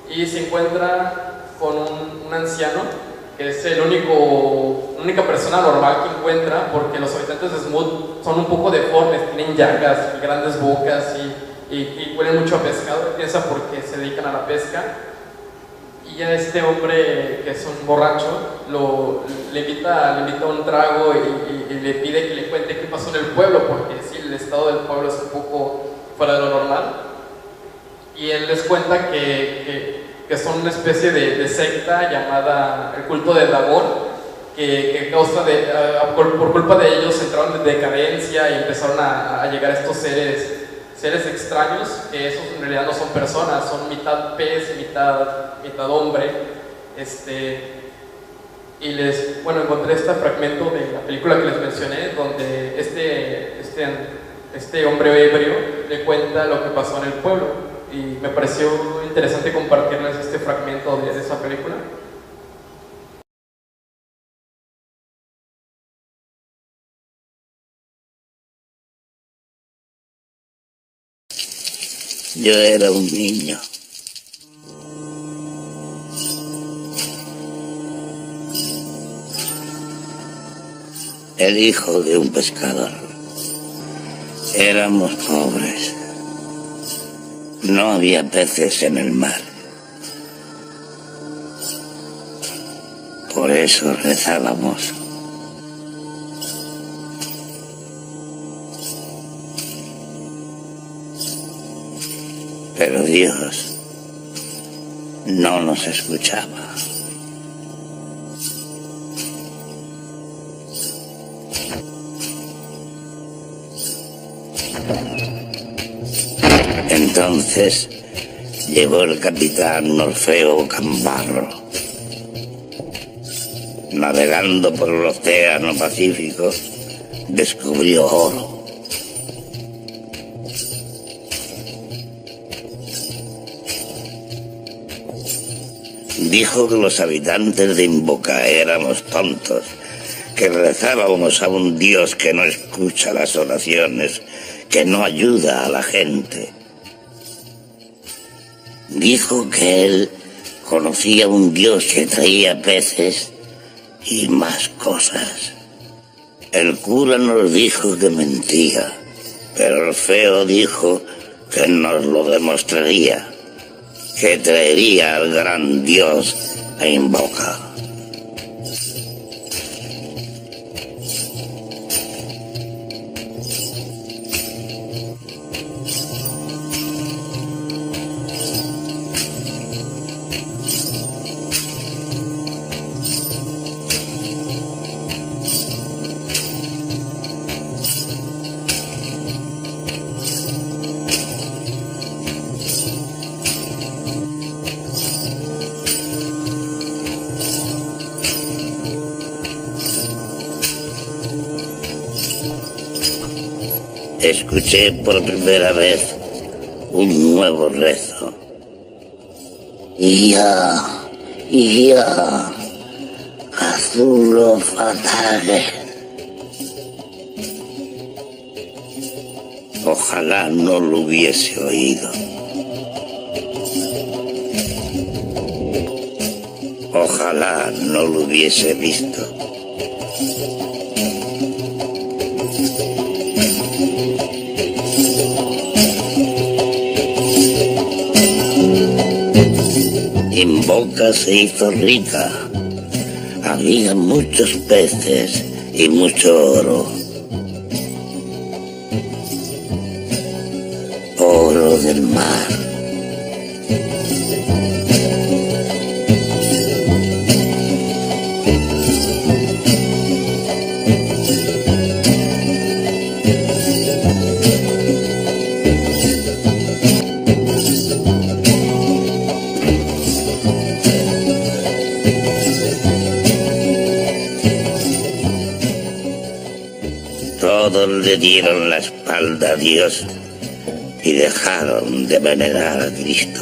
y se encuentra con un anciano, que es la única persona normal que encuentra, porque los habitantes de Smoot son un poco deformes, tienen llagas y grandes bocas y huelen mucho a pescado, piensa porque se dedican a la pesca. Y a este hombre, que es un borracho, le invita a un trago y le pide que le cuente qué pasó en el pueblo, porque sí, el estado del pueblo es un poco fuera de lo normal. Y él les cuenta que son una especie de secta llamada el culto de Dagon, que por culpa de ellos entraron en decadencia y empezaron a llegar estos seres extraños, que esos en realidad no son personas, son mitad pez y mitad hombre. Y encontré este fragmento de la película que les mencioné, donde este hombre ebrio le cuenta lo que pasó en el pueblo, y me pareció interesante compartirles este fragmento de esa película. Yo era un niño. El hijo de un pescador. Éramos pobres. No había peces en el mar. Por eso rezábamos. Pero Dios no nos escuchaba. Entonces llegó el capitán Orfeo Cambarro. Navegando por el océano Pacífico, descubrió oro. Dijo que los habitantes de Invoca éramos tontos, que rezábamos a un Dios que no escucha las oraciones, que no ayuda a la gente. Dijo que él conocía un Dios que traía peces y más cosas. El cura nos dijo que mentía, pero Orfeo dijo que nos lo demostraría, que traería al gran Dios a Invoca. escuché por primera vez un nuevo rezo. Ya, azulo fatale. Ojalá no lo hubiese oído. Ojalá no lo hubiese visto. Invoca se hizo rica. Había muchos peces y mucho oro. Oro del mar. Todos le dieron la espalda a Dios y dejaron de venerar a Cristo.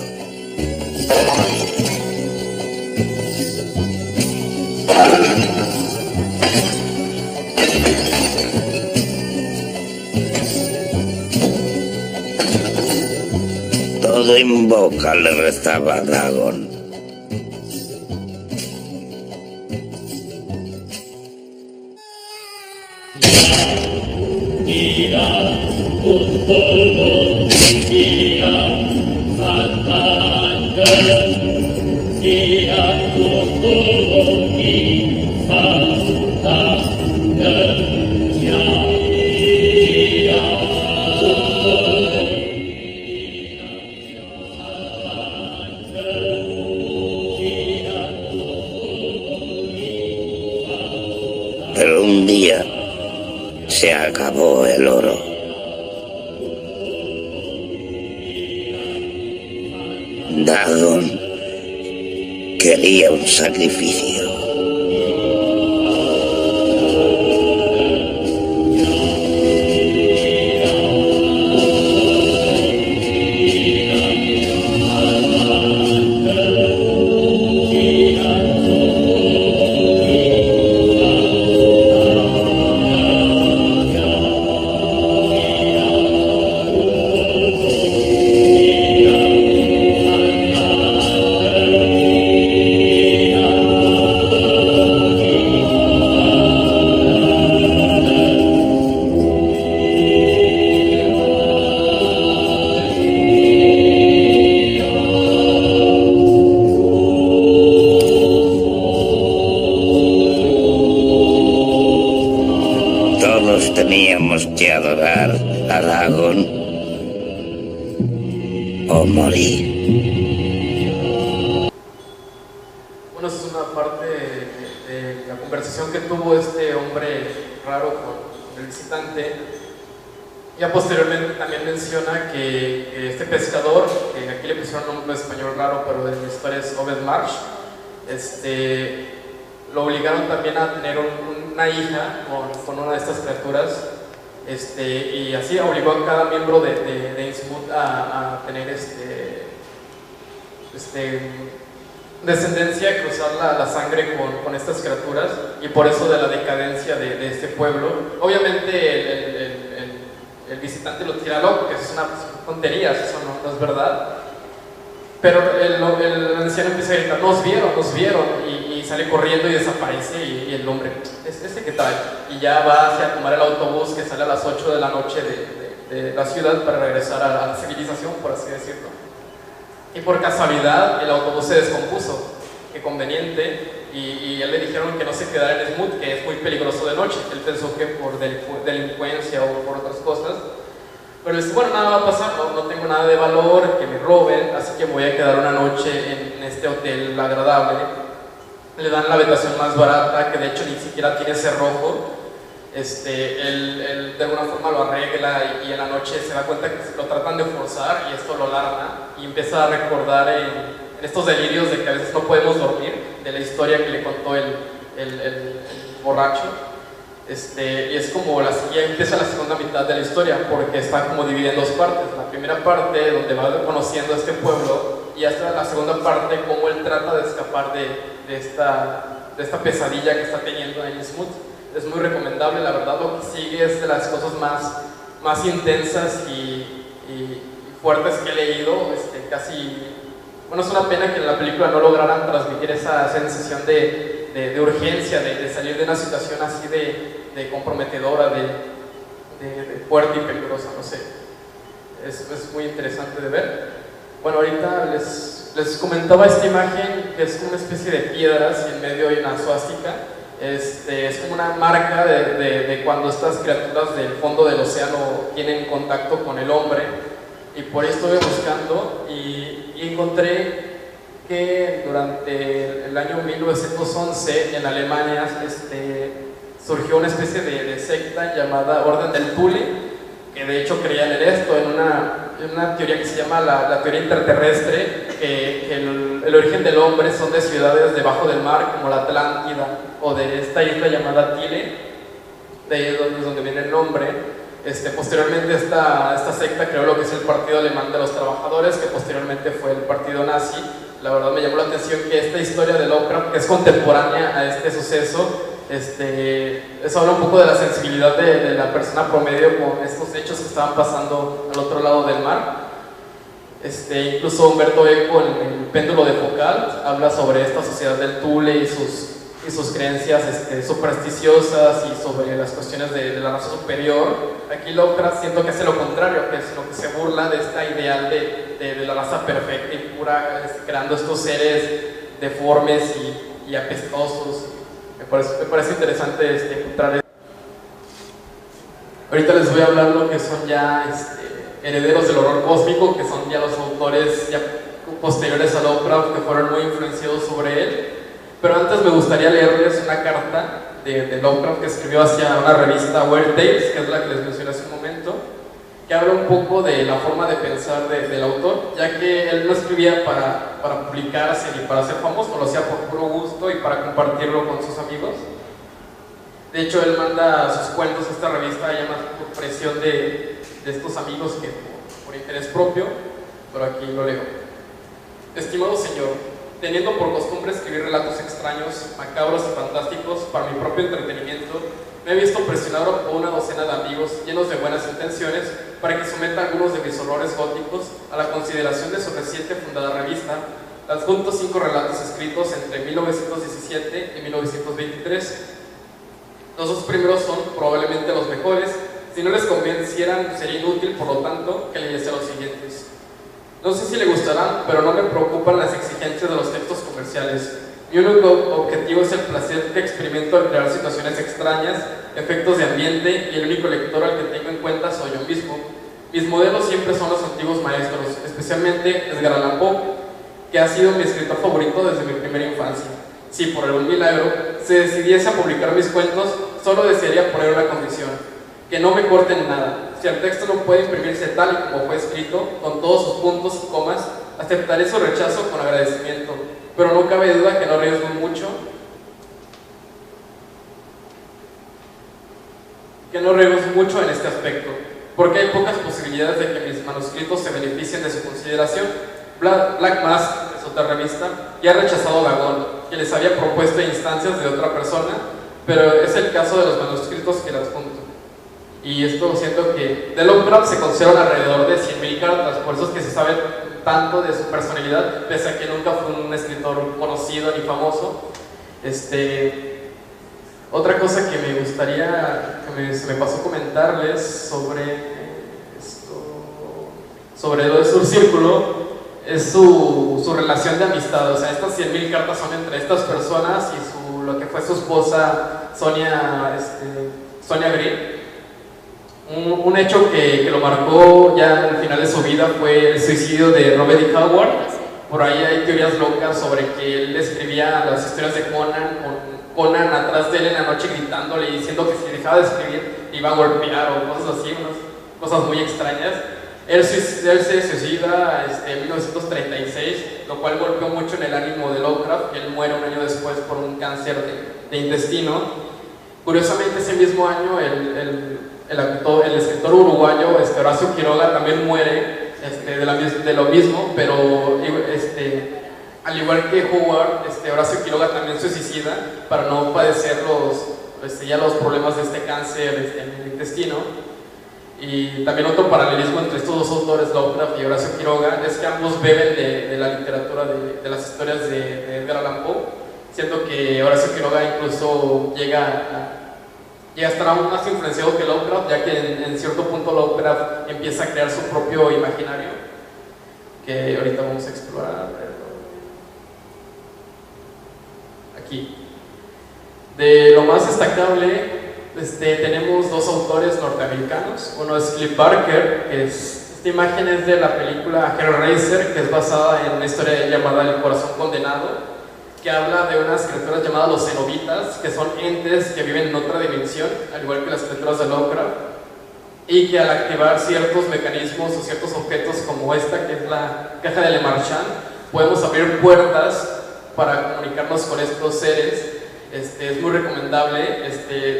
Todo invoca le rezaba a Dagon. Pero un día se acabó el oro. Dagon quería un sacrificio. Teníamos que adorar a Dagon o morir. Bueno, esa es una parte de la conversación que tuvo este hombre raro con el visitante. Ya posteriormente también menciona que este pescador, que aquí le pusieron un nombre español raro, pero en la historia es Obed Marsh, lo obligaron también a tener una hija con una de estas criaturas, y así obligó a cada miembro de Innsmouth a tener descendencia, a cruzar la sangre con estas criaturas, y por eso de la decadencia de este pueblo. Obviamente el visitante lo tira loco, que es una tontería, eso no es verdad. Pero el anciano empieza a gritar, nos vieron, y sale corriendo y desaparece, y el hombre, ¿qué tal? Y ya va hacia tomar el autobús que sale a las 8 de la noche de la ciudad para regresar a la civilización, por así decirlo. Y por casualidad el autobús se descompuso, qué conveniente, y a él le dijeron que no se quedara en Innsmouth, que es muy peligroso de noche. Él pensó que por delincuencia o por otras cosas. Pero dice, bueno, nada va a pasar, no tengo nada de valor, que me roben, así que voy a quedar una noche en este hotel agradable. Le dan la habitación más barata, que de hecho ni siquiera tiene cerrojo. Él de alguna forma lo arregla, y en la noche se da cuenta que lo tratan de forzar, y esto lo alarma, y empieza a recordar en estos delirios de que a veces no podemos dormir, de la historia que le contó el borracho. Y es como ya empieza la segunda mitad de la historia, porque está como dividida en dos partes. La primera parte, donde va conociendo a este pueblo, y hasta la segunda parte, cómo él trata de escapar de esta pesadilla que está teniendo en Innsmouth. Es muy recomendable, la verdad. Lo que sigue es de las cosas más intensas y fuertes que he leído. Bueno, es una pena que en la película no lograran transmitir esa sensación de urgencia, de salir de una situación así de comprometedora, de fuerte y peligrosa, no sé. Es muy interesante de ver. Bueno, ahorita les comentaba esta imagen, que es como una especie de piedras y en medio hay una suástica. Es como una marca de cuando estas criaturas del fondo del océano tienen contacto con el hombre. Y por ahí estuve buscando y encontré que durante el año 1911 en Alemania surgió una especie de secta llamada Orden del Thule, que de hecho creían en esto, en una teoría que se llama la teoría interterrestre, que el origen del hombre son de ciudades debajo del mar, como la Atlántida, o de esta isla llamada Thule, de ahí es donde viene el nombre. Posteriormente esta secta creó lo que es el Partido Alemán de los Trabajadores, que posteriormente fue el partido nazi. La verdad me llamó la atención que esta historia de Lovecraft, que es contemporánea a este suceso, eso habla un poco de la sensibilidad de la persona promedio con estos hechos que estaban pasando al otro lado del mar. Incluso Humberto Eco en el Péndulo de Foucault habla sobre esta sociedad del Thule y sus creencias supersticiosas y sobre las cuestiones de la raza superior. Aquí Lovecraft siento que hace lo contrario, que es lo que se burla de esta ideal de la raza perfecta y pura, creando estos seres deformes y apestosos. Me parece interesante encontrar esto. Ahorita les voy a hablar lo que son ya herederos del horror cósmico, que son ya los autores ya posteriores a Lovecraft, que fueron muy influenciados sobre él. Pero antes me gustaría leerles una carta de Lovecraft que escribió hacia una revista Weird Tales, que es la que les mencioné hace un momento, que habla un poco de la forma de pensar del autor, ya que él no escribía para publicarse ni para ser famoso, lo hacía por puro gusto y para compartirlo con sus amigos. De hecho, él manda sus cuentos a esta revista ya más por presión de estos amigos que por interés propio, pero aquí lo leo. Estimado señor, teniendo por costumbre escribir relatos extraños, macabros y fantásticos para mi propio entretenimiento, me he visto presionado por una docena de amigos llenos de buenas intenciones para que someta algunos de mis horrores góticos a la consideración de su reciente fundada revista, adjunto 5 relatos escritos entre 1917 y 1923. Los dos primeros son probablemente los mejores. Si no les convencieran, sería inútil, por lo tanto, que leyese los siguientes. No sé si le gustarán, pero no me preocupan las exigencias de los textos comerciales. Mi único objetivo es el placer que experimento al crear situaciones extrañas, efectos de ambiente, y el único lector al que tengo en cuenta soy yo mismo. Mis modelos siempre son los antiguos maestros, especialmente Edgar Allan Poe, que ha sido mi escritor favorito desde mi primera infancia. Si por algún milagro se decidiese a publicar mis cuentos, solo desearía poner una condición: que no me corten nada. Si el texto no puede imprimirse tal y como fue escrito, con todos sus puntos y comas, aceptaré su rechazo con agradecimiento, pero no cabe duda que no arriesgo mucho en este aspecto, porque hay pocas posibilidades de que mis manuscritos se beneficien de su consideración. Black Mask, es otra revista, ya ha rechazado Dagon, que les había propuesto instancias de otra persona, pero es el caso de los manuscritos que las adjunto. Y esto siento que de Lovecraft se conservan alrededor de 100.000 cartas, por eso es que se sabe tanto de su personalidad, pese a que nunca fue un escritor conocido ni famoso. Otra cosa que me gustaría, se me pasó comentarles sobre lo de su círculo, es su relación de amistad. O sea, estas 100.000 cartas son entre estas personas y lo que fue su esposa Sonia Green. Un hecho que lo marcó ya al final de su vida fue el suicidio de Robert E. Howard. Por ahí hay teorías locas sobre que él escribía las historias de Conan, con Conan atrás de él en la noche gritándole y diciendo que si dejaba de escribir iba a golpear o cosas así, cosas muy extrañas. Él se suicida en 1936, lo cual golpeó mucho en el ánimo de Lovecraft. Él muere un año después por un cáncer de intestino. Curiosamente, ese mismo año, el escritor uruguayo Horacio Quiroga también muere de lo mismo, pero al igual que Howard, Horacio Quiroga también se suicida para no padecer los problemas de este cáncer en el intestino. Y también otro paralelismo entre estos dos autores, Lovecraft y Horacio Quiroga, es que ambos beben de la literatura, de las historias de Edgar Allan Poe, siendo que Horacio Quiroga incluso llega a estar aún más influenciado que Lovecraft, ya que en cierto punto Lovecraft empieza a crear su propio imaginario, que ahorita vamos a explorar. Aquí. De lo más destacable, tenemos dos autores norteamericanos. Uno es Clive Barker, que esta imagen es de la película Hellraiser, que es basada en una historia llamada El Corazón Condenado, que habla de unas criaturas llamadas los cenobitas, que son entes que viven en otra dimensión, al igual que las criaturas de Lovecraft, y que al activar ciertos mecanismos o ciertos objetos como esta, que es la caja de Le Marchand, podemos abrir puertas para comunicarnos con estos seres. Es muy recomendable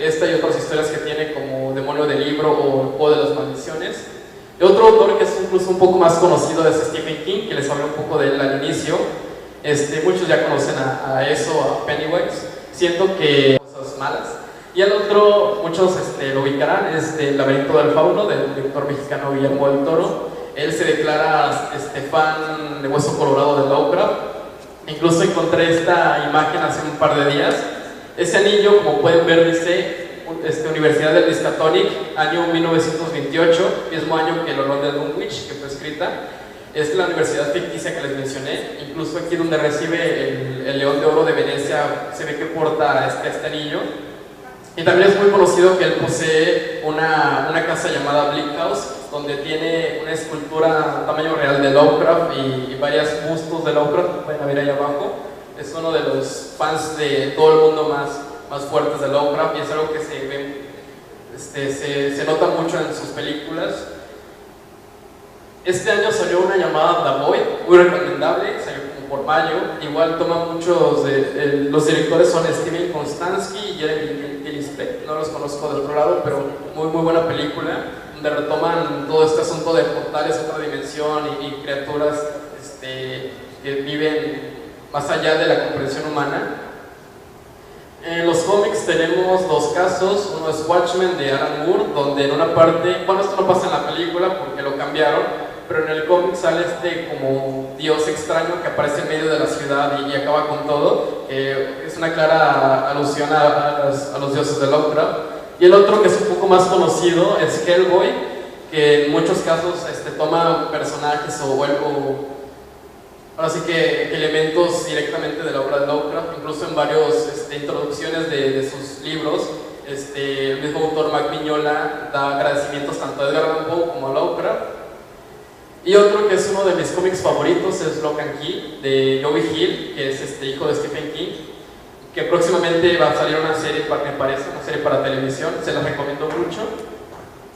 esta y otras historias que tiene, como Demonio del Libro o de las Maldiciones. Y otro autor que es incluso un poco más conocido es Stephen King, que les hablé un poco de él al inicio. Muchos ya conocen a eso, a Pennywise. Siento que cosas malas. Y el otro, muchos lo ubicarán, es El Laberinto del Fauno, del director mexicano Guillermo del Toro. Él se declara fan de Hueso Colorado de Lovecraft. Incluso encontré esta imagen hace un par de días. Ese anillo, como pueden ver, dice Universidad del Miskatonic, año 1928, mismo año que el honor de Dunwich, que fue escrita. Es la universidad ficticia que les mencioné. Incluso aquí donde recibe el León de Oro de Venecia, se ve que porta este anillo. Y también es muy conocido que él posee una casa llamada Bleak House, donde tiene una escultura tamaño real de Lovecraft y varios bustos de Lovecraft, pueden ver ahí abajo. Es uno de los fans de todo el mundo más fuertes de Lovecraft, y es algo que se nota mucho en sus películas. Este año salió una llamada The Void, muy recomendable, salió como por mayo. Igual toma muchos, los directores son Steven Konstanski y Jeremy Gillespie, no los conozco del otro lado, pero muy buena película, donde retoman todo este asunto de portales, otra dimensión y criaturas que viven más allá de la comprensión humana. En los cómics tenemos dos casos. Uno es Watchmen de Alan Moore, donde en una parte, bueno, esto no pasa en la película porque lo cambiaron, pero en el cómic sale como dios extraño que aparece en medio de la ciudad y acaba con todo. Es una clara alusión a los dioses de Lovecraft. Y el otro, que es un poco más conocido, es Hellboy, que en muchos casos toma personajes ahora sí que elementos directamente de la obra de Lovecraft, incluso en varias introducciones de sus libros. El mismo autor Mac Mignola da agradecimientos tanto a Edgar Allan Poe como a Lovecraft. Y otro que es uno de mis cómics favoritos es Lock and Key de Joey Hill, que es hijo de Stephen King, que próximamente va a salir una serie, me parece, una serie para televisión, se la recomiendo mucho.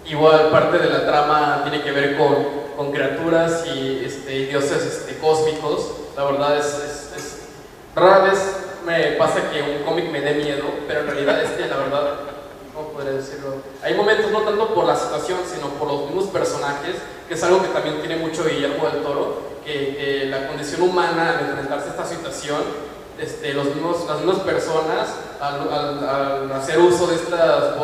Igual parte de la trama tiene que ver con criaturas y dioses cósmicos. La verdad es rara vez me pasa que un cómic me dé miedo, pero en realidad la verdad, ¿cómo podría decirlo? Hay momentos no tanto por la situación, sino por los mismos personajes, que es algo que también tiene mucho Guillermo del Toro, que la condición humana al enfrentarse a esta situación, las mismas personas al hacer uso de estos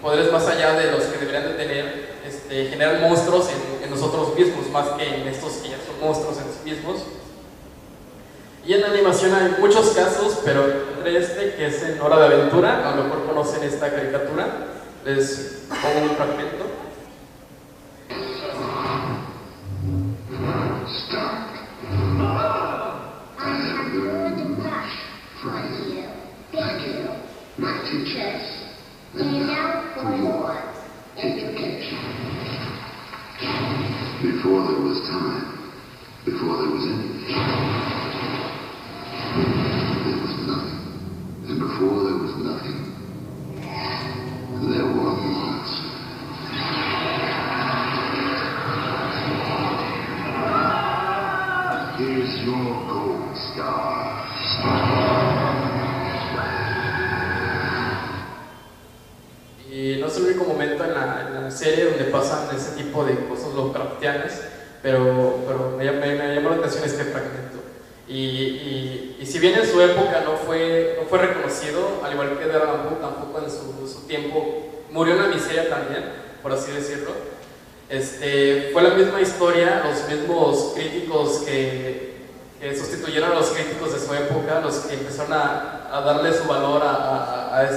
poderes más allá de los que deberían de tener, generan monstruos en nosotros mismos, más que en estos que ya son monstruos en sí mismos. Y en animación hay muchos casos, pero entre que es en Hora de Aventura, a lo mejor conocen esta caricatura, les pongo un fragmento. Before there was time, before there was anything, there was nothing. And before there was nothing, there were monsters. Here's your gold star. pasan ese tipo de cosas Lovecraftianas, pero me llamó la atención este fragmento. Y si bien en su época no fue reconocido, al igual que Edgar Allan Poe, tampoco en su tiempo murió en la miseria también, por así decirlo. Fue la misma historia, los mismos críticos que sustituyeron a los críticos de su época, los que empezaron a darle su valor a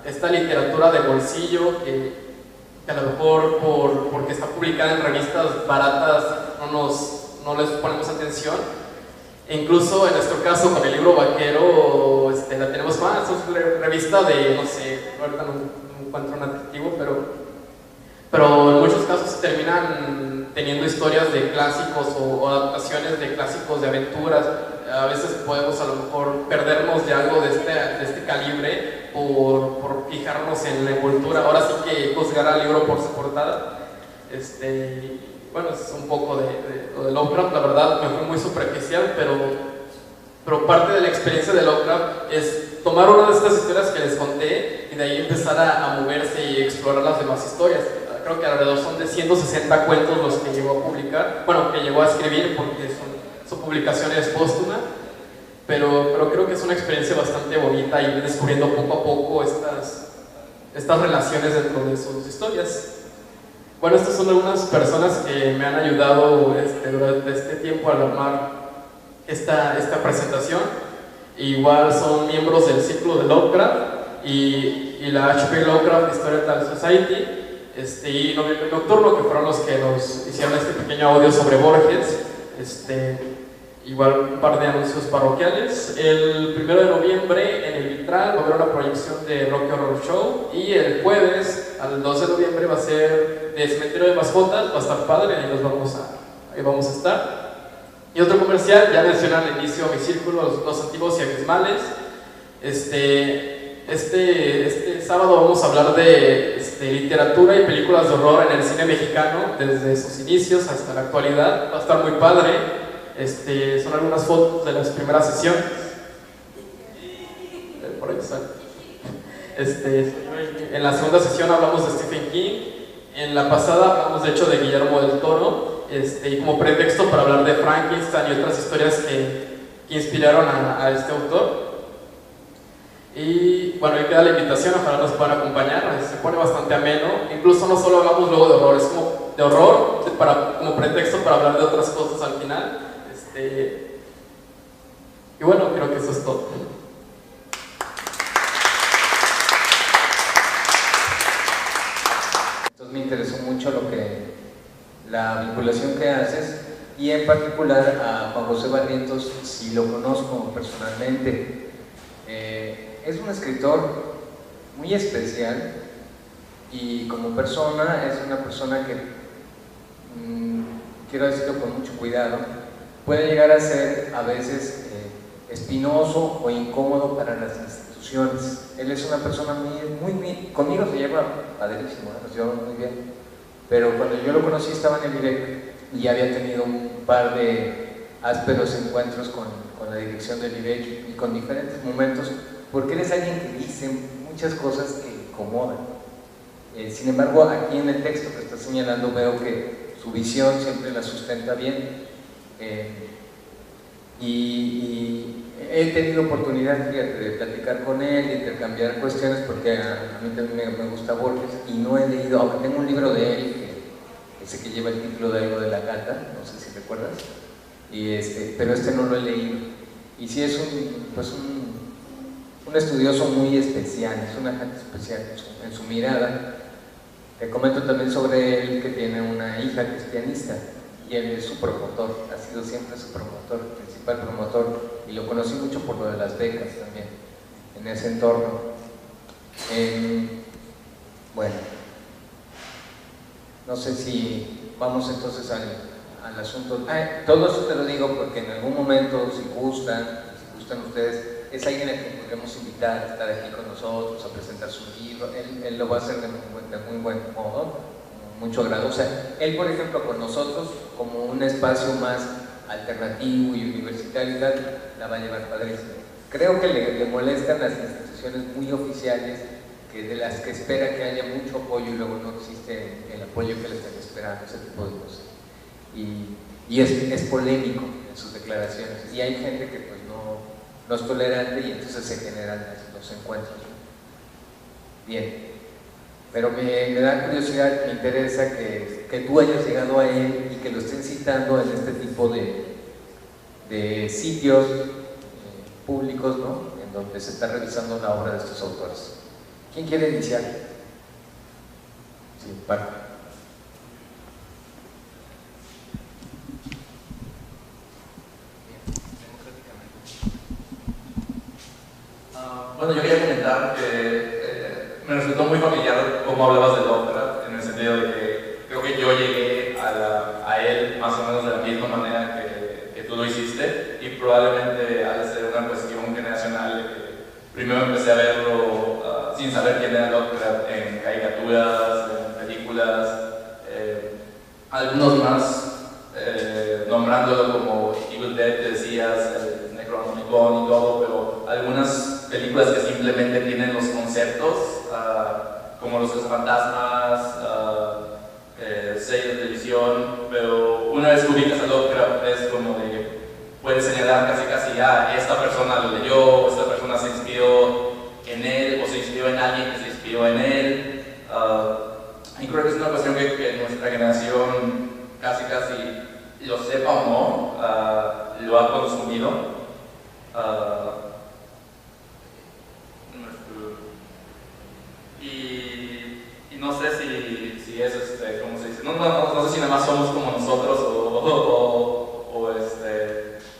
esta literatura de bolsillo que a lo mejor porque está publicada en revistas baratas no les ponemos atención. E incluso en nuestro caso con el libro vaquero la tenemos más, es una revista de, no sé, ahorita no encuentro un adjetivo, pero en muchos casos terminan teniendo historias de clásicos o adaptaciones de clásicos de aventuras. A veces podemos a lo mejor perdernos de algo de este calibre por fijarnos en la envoltura. Ahora sí que juzgar al libro por su portada. Bueno, es un poco de Lovecraft, la verdad me fue muy superficial, pero parte de la experiencia de Lovecraft es tomar una de estas historias que les conté y de ahí empezar a moverse y explorar las demás historias. Creo que alrededor son de 160 cuentos los que llegó a publicar, bueno, que llegó a escribir porque su publicación es póstuma, pero creo que es una experiencia bastante bonita ir descubriendo poco a poco estas relaciones dentro de sus historias. Bueno, estas son algunas personas que me han ayudado durante este tiempo al armar esta presentación. Igual son miembros del ciclo de Lovecraft y la HP Lovecraft Historical Society y Noviembre Nocturno, que fueron los que nos hicieron este pequeño audio sobre Borges. Igual un par de anuncios parroquiales. El 1 de noviembre en el Vitral va a haber una proyección de Rocky Horror Show, y el jueves, al 2 de noviembre, va a ser de Cementerio de Mascotas. Va a estar padre, ahí vamos a estar. Y otro comercial, ya mencioné al inicio mi círculo, los antiguos y abismales. Este sábado vamos a hablar de literatura y películas de horror en el cine mexicano, desde sus inicios hasta la actualidad. Va a estar muy padre. Son algunas fotos de las primeras sesiones. Por ahí están. En la segunda sesión hablamos de Stephen King. En la pasada hablamos de hecho de Guillermo del Toro. Y como pretexto para hablar de Frankenstein y otras historias que inspiraron a este autor. Y bueno, ahí queda la invitación, ojalá nos puedan acompañar. Se pone bastante ameno. Incluso no solo hablamos luego de horror, es como de horror como pretexto para hablar de otras cosas al final. Y bueno, creo que eso es todo. Entonces me interesó mucho la vinculación que haces, y en particular a Juan José Barrientos sí lo conozco personalmente. Es un escritor muy especial y como persona es una persona que, quiero decirlo con mucho cuidado, puede llegar a ser a veces espinoso o incómodo para las instituciones. Él es una persona muy conmigo se lleva padrísimo, nos llevamos muy bien, pero cuando yo lo conocí estaba en el IBEC y había tenido un par de ásperos encuentros con la dirección del IBEC y con diferentes momentos, porque él es alguien que dice muchas cosas que incomodan. Sin embargo, aquí en el texto que está señalando veo que su visión siempre la sustenta bien. Y he tenido oportunidad, fíjate, de platicar con él, de intercambiar cuestiones, porque a mí también me gusta Borges, y no he leído, aunque tengo un libro de él, ese que lleva el título de Algo de la Gata, no sé si recuerdas, pero no lo he leído. Y sí es un estudioso muy especial, es una gente especial en su mirada. Te comento también sobre él que tiene una hija que es pianista, y él es su promotor, ha sido siempre su promotor, principal promotor, y lo conocí mucho por lo de las becas también, en ese entorno. Bueno, no sé si vamos entonces al asunto. Todo eso te lo digo porque en algún momento, si gustan ustedes, es alguien a quien podemos invitar a estar aquí con nosotros, a presentar su libro. Él lo va a hacer de muy buen modo, mucho agrado. O sea, él, por ejemplo, con nosotros, como un espacio más alternativo y universitario y tal, la va a llevar padrísimo. Creo que le molestan las instituciones muy oficiales que de las que espera que haya mucho apoyo y luego no existe el apoyo que le están esperando, ese tipo de cosas. Y es polémico en sus declaraciones, y hay gente que pues no es tolerante y entonces se generan los encuentros. Bien, pero me da curiosidad, me interesa que tú hayas llegado a él y que lo estén citando en este tipo de sitios públicos, ¿no?, en donde se está revisando la obra de estos autores. ¿Quién quiere iniciar? Sí, Paco. Bueno, yo quería comentar que me resultó muy familiar cómo hablabas de Lovecraft, en el sentido de que creo que yo llegué a él más o menos de la misma manera que tú lo hiciste, y probablemente ha de ser una cuestión generacional de que primero empecé a verlo sin saber quién era Lovecraft en caricaturas, en películas, algunos más nombrándolo como Evil Dead, que decías, el Necronomicon y todo, pero algunas películas que simplemente tienen los conceptos, como los fantasmas, series de televisión, pero una vez que ubicas a Lovecraft es como de que puedes señalar casi, esta persona lo leyó, o esta persona se inspiró en él, o se inspiró en alguien que se inspiró en él. Y creo que es una cuestión que nuestra generación casi, lo sepa o no, lo ha consumido. Y no sé si es, ¿cómo se dice? No sé si nada más somos como nosotros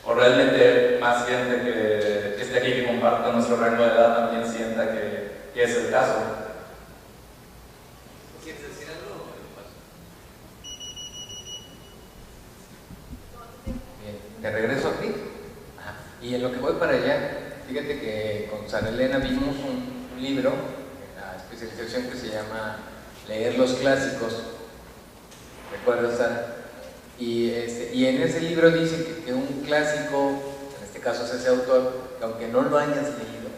o realmente más gente que esté aquí, que comparta nuestro rango de edad, también sienta que es el caso. ¿Quieres decir algo? Bien, ¿te regreso aquí? Ajá. Y en lo que voy para allá, fíjate que con Sara Elena vimos un libro, la especialización que se llama Leer los Clásicos, ¿recuerdas, Sara? Y en ese libro dice que un clásico, en este caso es ese autor, que aunque no lo hayas leído,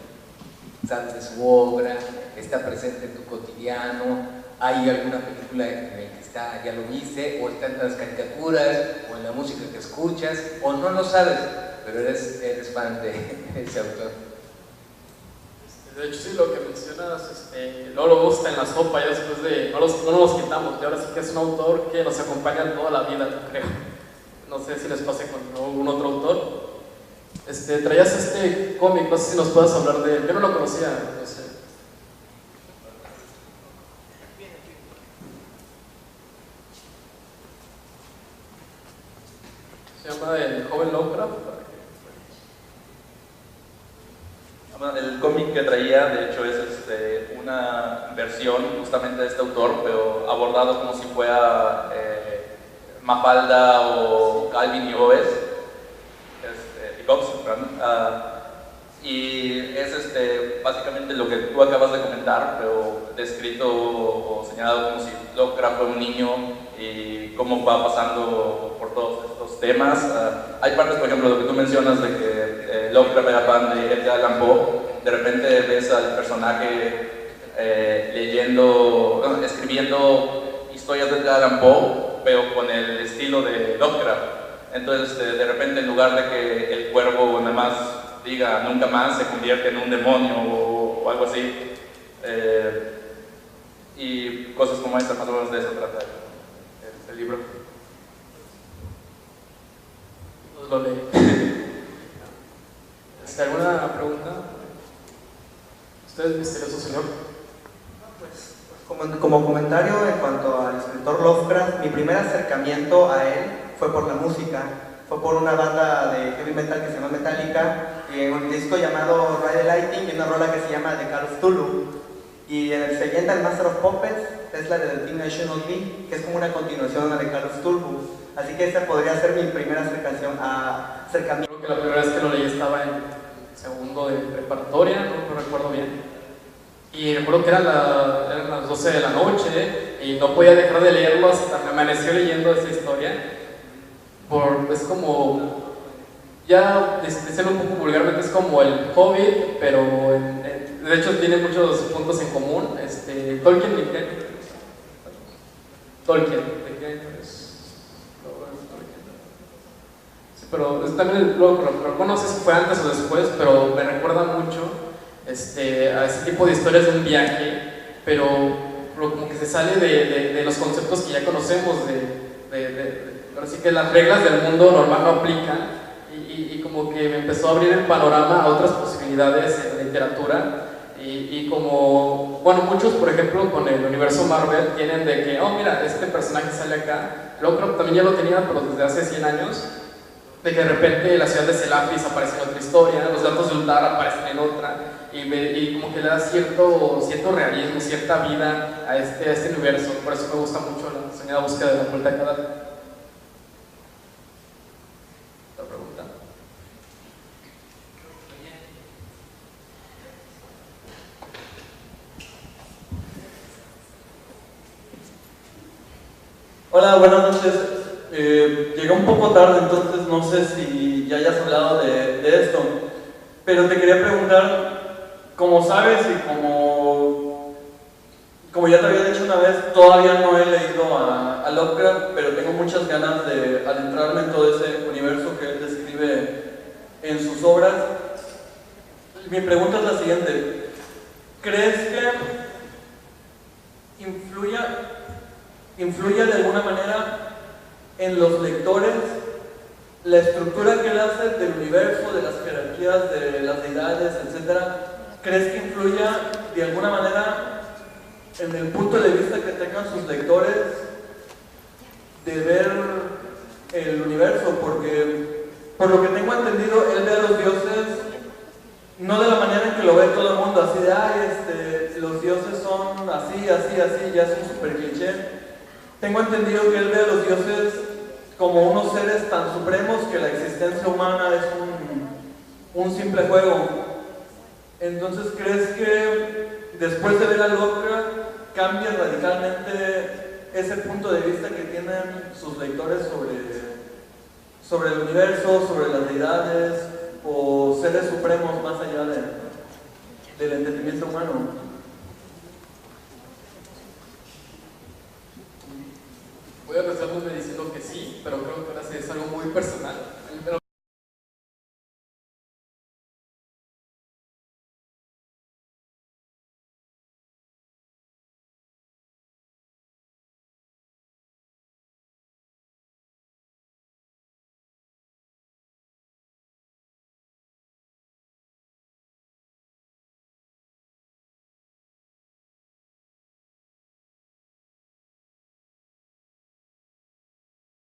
sabes de su obra, está presente en tu cotidiano, hay alguna película en la que está, ya lo viste, o está en las caricaturas, o en la música que escuchas, o no lo sabes, pero eres fan de ese autor. De hecho, sí, lo que mencionas, luego lo gusta en la sopa, ya después de, no nos los quitamos, y ahora sí que es un autor que nos acompaña toda la vida, yo creo. No sé si les pase con algún otro autor. Traías este cómic, no sé si nos puedes hablar de él, yo no lo conocía, no sé. Se llama El joven Lovecraft. El cómic que traía, de hecho, es una versión justamente de este autor, pero abordado como si fuera Mafalda o Calvin y Hobbes, y es básicamente lo que tú acabas de comentar, pero descrito o señalado como si Lovecraft fue un niño y cómo va pasando por todos estos temas. Hay partes, por ejemplo, lo que tú mencionas de que Lovecraft era fan de Edgar Allan Poe. De repente ves al personaje escribiendo historias de Edgar Allan Poe, pero con el estilo de Lovecraft. Entonces, de repente, en lugar de que el cuervo nada más diga nunca más, se convierte en un demonio o algo así. Y cosas como esta, más o menos de eso trata el libro. Lo leí. ¿Alguna pregunta? ¿Usted es misterioso, señor? Pues, como comentario en cuanto al escritor Lovecraft, mi primer acercamiento a él fue por la música. Fue por una banda de heavy metal que se llama Metallica, y en un disco llamado Ride the Lightning y una rola que se llama The Call of Cthulhu. Y el siguiente, el Master of Puppets, es la de The Teen National D, que es como una continuación a The Call of Cthulhu. Así que esa podría ser mi primera acercamiento. Creo que la primera vez que lo leí estaba en segundo de preparatoria, no recuerdo bien. Y recuerdo que eran las 12 de la noche y no podía dejar de leerlo hasta me amaneció leyendo esa historia. Es como, ya diciendo un poco vulgarmente, es como el Hobbit, pero de hecho tiene muchos puntos en común. Tolkien, ¿de qué? Tolkien, ¿de qué es? Sí, pero también, bueno, no sé si fue antes o después, pero me recuerda mucho a ese tipo de historias de un viaje, pero como que se sale de los conceptos que ya conocemos, ahora sí que las reglas del mundo normal no aplican, y como que me empezó a abrir el panorama a otras posibilidades en la literatura, y como, bueno, muchos por ejemplo con el universo Marvel tienen de que, oh mira, este personaje sale acá. Lovecraft también ya lo tenía, pero desde hace 100 años, de que de repente la ciudad de Selafis aparece en otra historia, los datos de Uldar aparecen en otra, y como que le da cierto realismo, cierta vida a este universo. Por eso me gusta mucho la soñada búsqueda de la vuelta a cada. ¿La pregunta? Hola, buenas noches. Llegué un poco tarde, entonces no sé si ya hayas hablado de esto, pero te quería preguntar, como sabes y como ya te había dicho una vez, todavía no he leído a Lovecraft, pero tengo muchas ganas de adentrarme en todo ese universo que él describe en sus obras. Mi pregunta es la siguiente: ¿crees que influye de alguna manera en los lectores la estructura que él hace del universo, de las jerarquías, de las deidades, etcétera? ¿Crees que influya de alguna manera en el punto de vista que tengan sus lectores de ver el universo? Porque, por lo que tengo entendido, él ve a los dioses no de la manera en que lo ve todo el mundo, así de, ay, los dioses son así, así, así, ya es un super cliché. Tengo entendido que él ve a los dioses como unos seres tan supremos que la existencia humana es un simple juego. Entonces, ¿crees que después de ver a Lovecraft cambia radicalmente ese punto de vista que tienen sus lectores sobre el universo, sobre las deidades o seres supremos más allá del entendimiento humano? Voy a responderme diciendo que sí, pero creo que ahora sí es algo muy personal. Pero